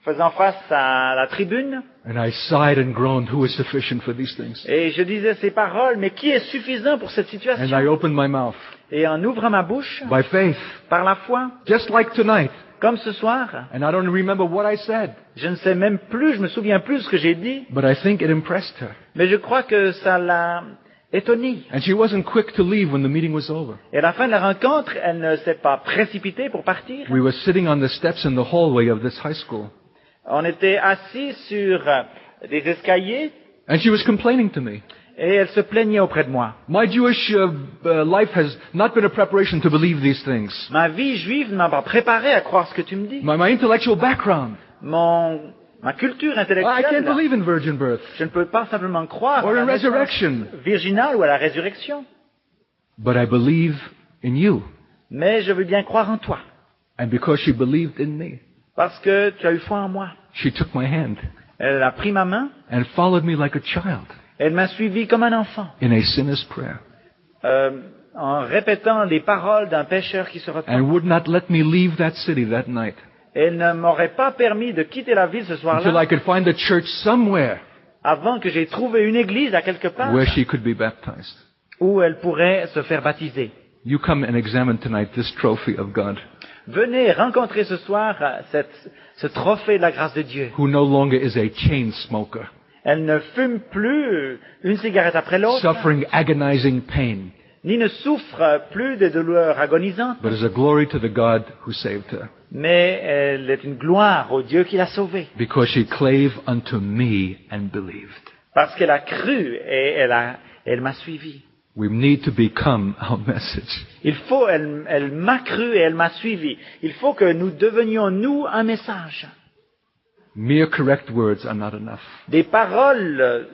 faisant face à la tribune, And I sighed and groaned, who is sufficient for these things? et je disais ces paroles, mais qui est suffisant pour cette And situation? I opened my mouth. Et en ouvrant ma bouche, By faith, par la foi, just like tonight. comme ce soir, And I don't remember what I said, je ne sais même plus, je me souviens plus de ce que j'ai dit, but I think it impressed her. mais je crois que ça l'a étonnée. And she wasn't quick to leave when the meeting was over. Et à la fin de la rencontre, elle ne s'est pas précipitée pour partir. We were sitting on the steps in the hallway of this high school. On était assis sur des escaliers And she was complaining to me. et elle se plaignait auprès de moi. My Jewish life has not been a preparation to believe these things. Ma vie juive ne m'a pas préparé à croire ce que tu me dis. My intellectual background. Ma culture I can't intellectuelle, believe in virgin birth je ne peux pas simplement croire or à in la naissance resurrection. virginale ou à la résurrection. But I believe in you. Mais je veux bien croire en toi. And because she believed in me, Parce que tu as eu foi en moi. she took my hand Elle a pris ma main, and followed me like a child elle m'a suivi comme un enfant, in a sinner's prayer en répétant les paroles d'un pécheur qui se repent. and would not let me leave that city that night Elle ne m'aurait pas permis de quitter la ville ce until soir-là I could find a church somewhere avant que j'ai trouvé une église à quelque part where she could be baptized. où elle pourrait se faire baptiser. You come and examine tonight this trophy of God, Venez rencontrer ce soir ce trophée de la grâce de Dieu. who no longer is a chain smoker, Elle ne fume plus une cigarette après l'autre, suffering agonizing pain, ni ne souffre plus de douleurs agonisantes, but is a glory to the God who saved her, mais elle est une gloire au Dieu qui l'a sauvée. because she clave unto me and believed. Parce qu'elle a cru et elle m'a suivi. We need to become our message. Elle m'a cru et elle m'a suivi. Il faut que nous devenions, nous, un message. Mere correct words are not enough Des paroles,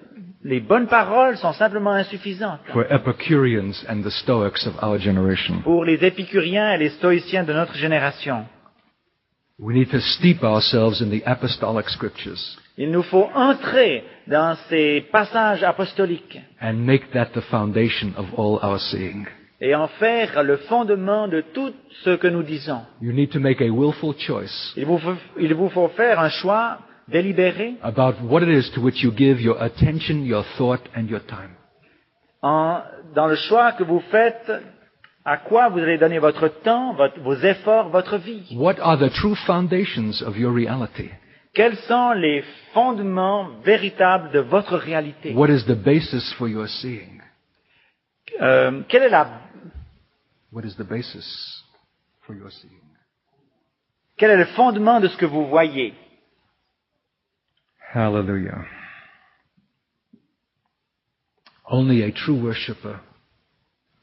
les bonnes paroles sont simplement insuffisantes for Epicureans and the Stoics of our generation. pour les épicuriens et les stoïciens de notre génération. We need to steep ourselves in the apostolic scriptures Il nous faut entrer dans ces passages apostoliques and make that the foundation of all our seeing. et en faire le fondement de tout ce que nous disons. You need to make a willful choice Il vous faut faire un choix délibéré about what it is to which you give your attention, your thought, and your time. dans le choix que vous faites, à quoi vous allez donner votre temps, vos efforts, votre vie. What are the true foundations of your reality? Quels sont les fondements véritables de votre réalité? What is the basis for your seeing? Quelle est What is the basis for your seeing? quel est le fondement de ce que vous voyez? Hallelujah. Only a true worshipper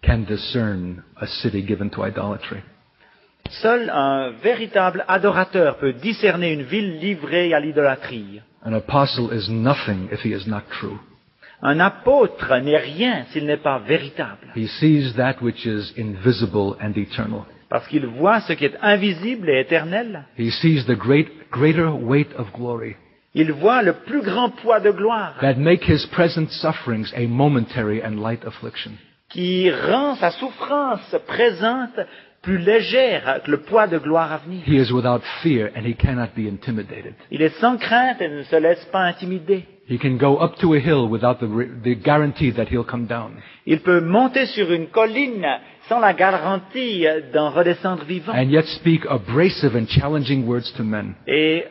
can discern a city given to idolatry. Seul un véritable adorateur peut discerner une ville livrée à l'idolâtrie. An apostle is nothing if he is not true. Un apôtre n'est rien s'il n'est pas véritable, He sees that which is invisible and eternal. parce qu'il voit ce qui est invisible et éternel. He sees the greater weight of glory Il voit le plus grand poids de gloire that make his present sufferings a momentary and light affliction. qui rend sa souffrance présente plus légère que le poids de gloire à venir. He is without fear and he cannot be intimidated. Il est sans crainte et ne se laisse pas intimider. He can go up to a hill without the guarantee that he'll come down. Il peut monter sur une colline sans la garantie d'en redescendre vivant. And yet speak abrasive and challenging words to men Et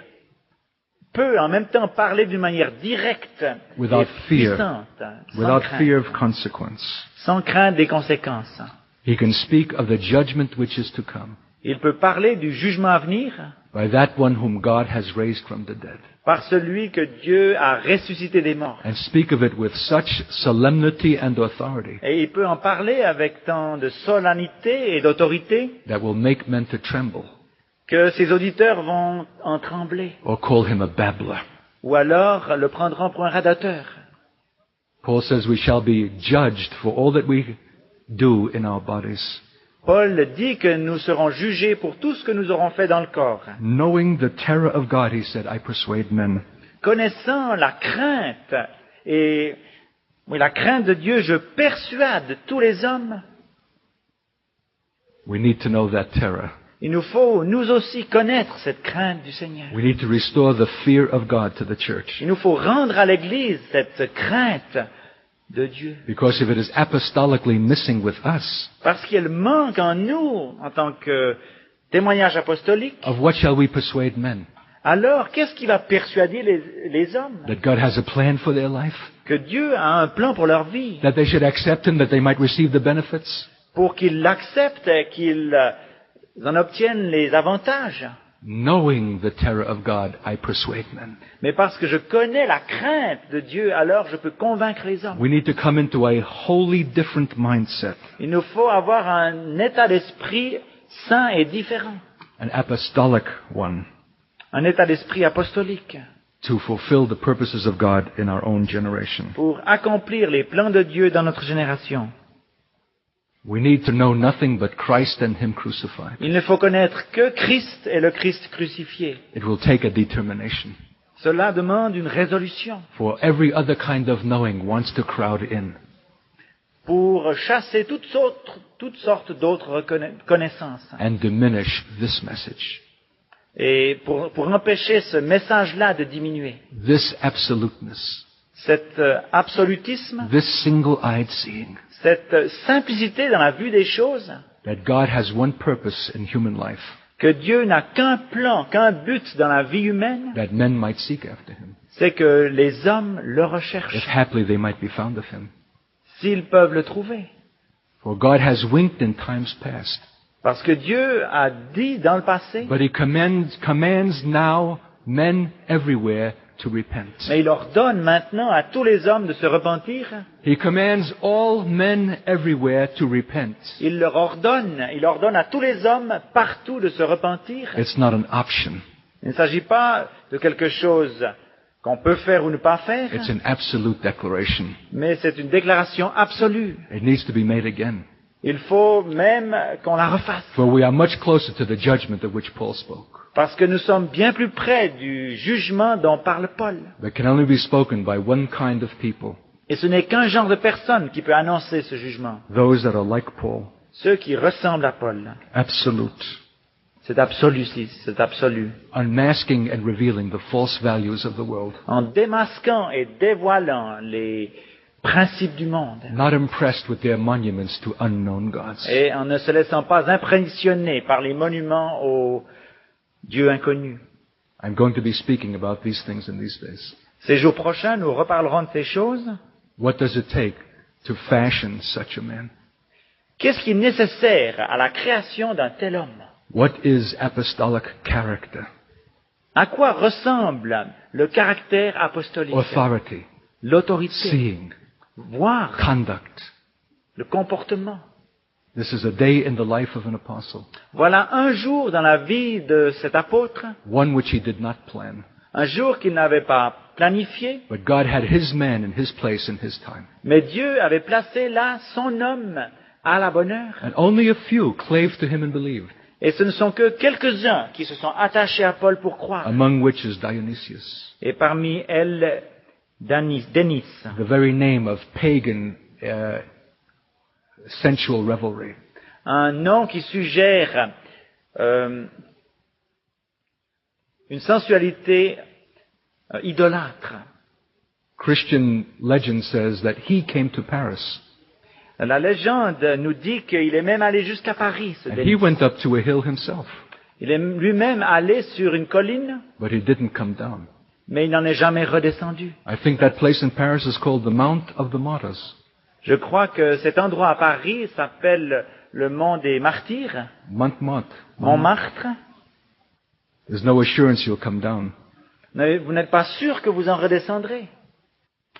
peut en même temps parler d'une manière directe Without et fear. puissante, sans without crainte, fear of consequence. sans crainte des conséquences. He can speak of the judgment which is to come Il peut parler du jugement à venir by that one whom God has raised from the dead, par celui que Dieu a ressuscité des morts. and speak of it with such solemnity and authority Et il peut en parler avec tant de solennité et d'autorité that will make men to tremble que ses auditeurs vont en trembler, or call him a babbler. ou alors le prendront pour un radateur. Paul says we shall be judged for all that we do in our bodies, Paul dit que nous serons jugés pour tout ce que nous aurons fait dans le corps. knowing the terror of God. He said, I persuade men. Connaissant la crainte, et oui, la crainte de Dieu, je persuade tous les hommes. We need to know that terror. Il nous faut, nous aussi, connaître cette crainte du Seigneur. We need to restore the fear of God to the church. Il nous faut rendre à l'Église cette crainte de Dieu. Because if it is apostolically missing with us, Parce qu'elle manque en nous, en tant que témoignage apostolique, of what shall we persuade men? alors qu'est-ce qui va persuader les hommes? That God has a plan for their life? Que Dieu a un plan pour leur vie, That they should accept Him, that they might receive the benefits? pour qu'ils l'acceptent et qu'ils en obtiennent les avantages. Knowing the terror of God, I persuade men. Mais parce que je connais la crainte de Dieu, alors je peux convaincre les hommes. We need to come into a wholly different mindset, Il nous faut avoir un état d'esprit saint et différent. an apostolic one, Un état d'esprit apostolique to fulfill the purposes of God in our own generation. pour accomplir les plans de Dieu dans notre génération. We need to know nothing but Christ and Him crucified. Il ne faut connaître que Christ et le Christ crucifié. It will take a determination. Cela demande une résolution For every other kind of knowing wants to crowd in. pour chasser toutes sortes d'autres connaissances And diminish this message. et pour empêcher ce message-là de diminuer. This absoluteness. Cet absolutisme, This single-eyed seeing. cette simplicité dans la vue des choses, That God has one purpose in human life. que Dieu n'a qu'un plan, qu'un but dans la vie humaine, That men might seek after Him. c'est que les hommes le If recherchent, haply they might be found of Him. s'ils peuvent le trouver. For God has winked in times past. Parce que Dieu a dit dans le passé, But He commands now men everywhere to repent. mais il ordonne maintenant à tous les hommes de se repentir. He commands all men everywhere to repent. Il ordonne à tous les hommes partout de se repentir. It's not an option. Il ne s'agit pas de quelque chose qu'on peut faire ou ne pas faire, It's an absolute declaration. mais c'est une déclaration absolue. It needs to be made again. Il faut même qu'on la refasse, For we are much closer to the judgment of which Paul spoke. parce que nous sommes bien plus près du jugement dont parle Paul. That can only be spoken by one kind of people. Et ce n'est qu'un genre de personne qui peut annoncer ce jugement. Those that are like Paul. Ceux qui ressemblent à Paul. Absolute. cet absolu, unmasking and revealing the false values of the world, en démasquant et dévoilant les principes du monde, not impressed with their monuments to unknown gods. et en ne se laissant pas impressionner par les monuments aux dieux inconnus. I'm going to be speaking about these things in these days. Ces jours prochains, nous reparlerons de ces choses. What does it take to fashion such a man? Qu'est-ce qui est nécessaire à la création d'un tel homme? What is apostolic character? À quoi ressemble le caractère apostolique? Authority, L'autorité, seeing, voir, conduct. le comportement. This is a day in the life of an apostle, Voilà un jour dans la vie de cet apôtre, one which he did not plan. un jour qu'il n'avait pas planifié, But God had his man in his place in his time. mais Dieu avait placé là son homme à la bonne heure. And only a few clave to him and believed, Et ce ne sont que quelques-uns qui se sont attachés à Paul pour croire. among which is Dionysius, Et parmi elles, Denis, the very name of pagan sensual revelry. un nom qui suggère une sensualité idolâtre. Christian legend says that he came to Paris, La légende nous dit qu'il est même allé jusqu'à Paris, ce and Denis. he went up to a hill himself, Il est lui-même allé sur une colline, but he didn't come down. mais il n'en est jamais redescendu. I think that place in Paris is called the Mount of the Martyrs. Je crois que cet endroit à Paris s'appelle le mont des Martyrs, Montmartre. Montmartre. There's no assurance you'll come down, Mais vous n'êtes pas sûr que vous en redescendrez.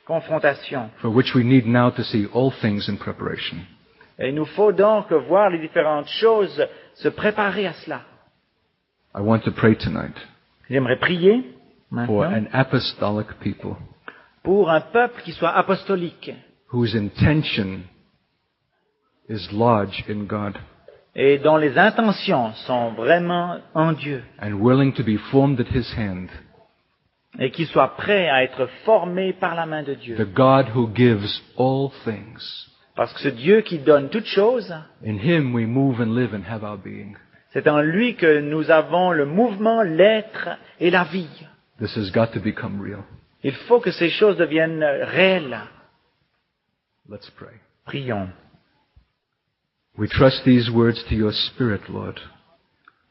Confrontation. for which we need now to see all things in preparation. Et il nous faut donc voir les différentes choses, se préparer à cela. I want to pray tonight J'aimerais prier for maintenant an apostolic people pour un peuple qui soit apostolique whose intention is large in God et dont les intentions sont vraiment en Dieu and willing to be formed at his hand, et qui soit prêt à être formé par la main de Dieu. the God who gives all things. Parce que ce Dieu qui donne toutes choses, In him we move and live and have our being. c'est en lui que nous avons le mouvement, l'être et la vie. This has got to become real. Il faut que ces choses deviennent réelles. Let's pray. Prions. We trust these words to your spirit, Lord.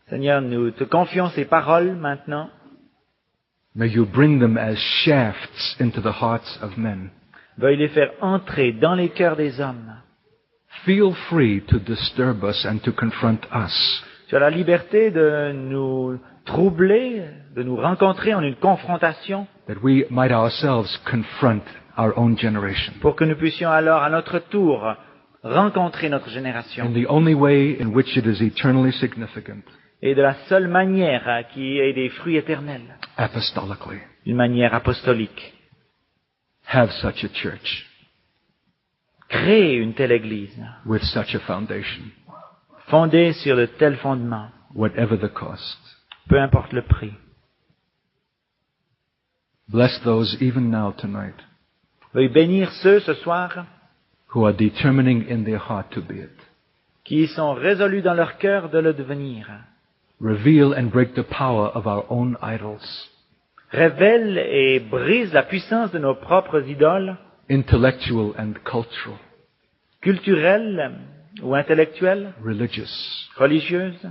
Seigneur, nous te confions ces paroles maintenant. May you bring them as shafts into the hearts of men. Veuille les faire entrer dans les cœurs des hommes. Feel free to disturb us and to confront us. Tu as la liberté de nous troubler, de nous rencontrer en une confrontation, That we might ourselves confront our own generation pour que nous puissions alors à notre tour rencontrer notre génération. in the only way in which it is eternally significant, Et de la seule manière qui ait des fruits éternels, apostolically. d'une manière apostolique. Have such a church Créer une telle église, with such a foundation, fondée sur de tels fondements, whatever the cost. peu importe le prix. Bless those even now tonight Veuille bénir ceux ce soir who are determining in their heart to be it. qui sont résolus dans leur cœur de le devenir. Reveal and break the power of our own idols, Révèle et brise la puissance de nos propres idoles, intellectual and cultural, culturelles ou intellectuelles, religious. religieuses.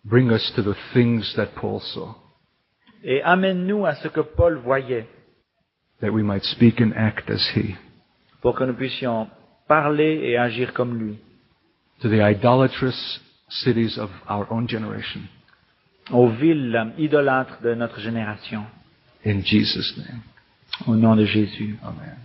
Bring us to the things that Paul saw, Et amène-nous à ce que Paul voyait, that we might speak and act as he. pour que nous puissions parler et agir comme lui. To the idolatrous cities of our own generation. Aux villes idolâtres de notre génération. In Jesus' name. Au nom de Jésus. Amen.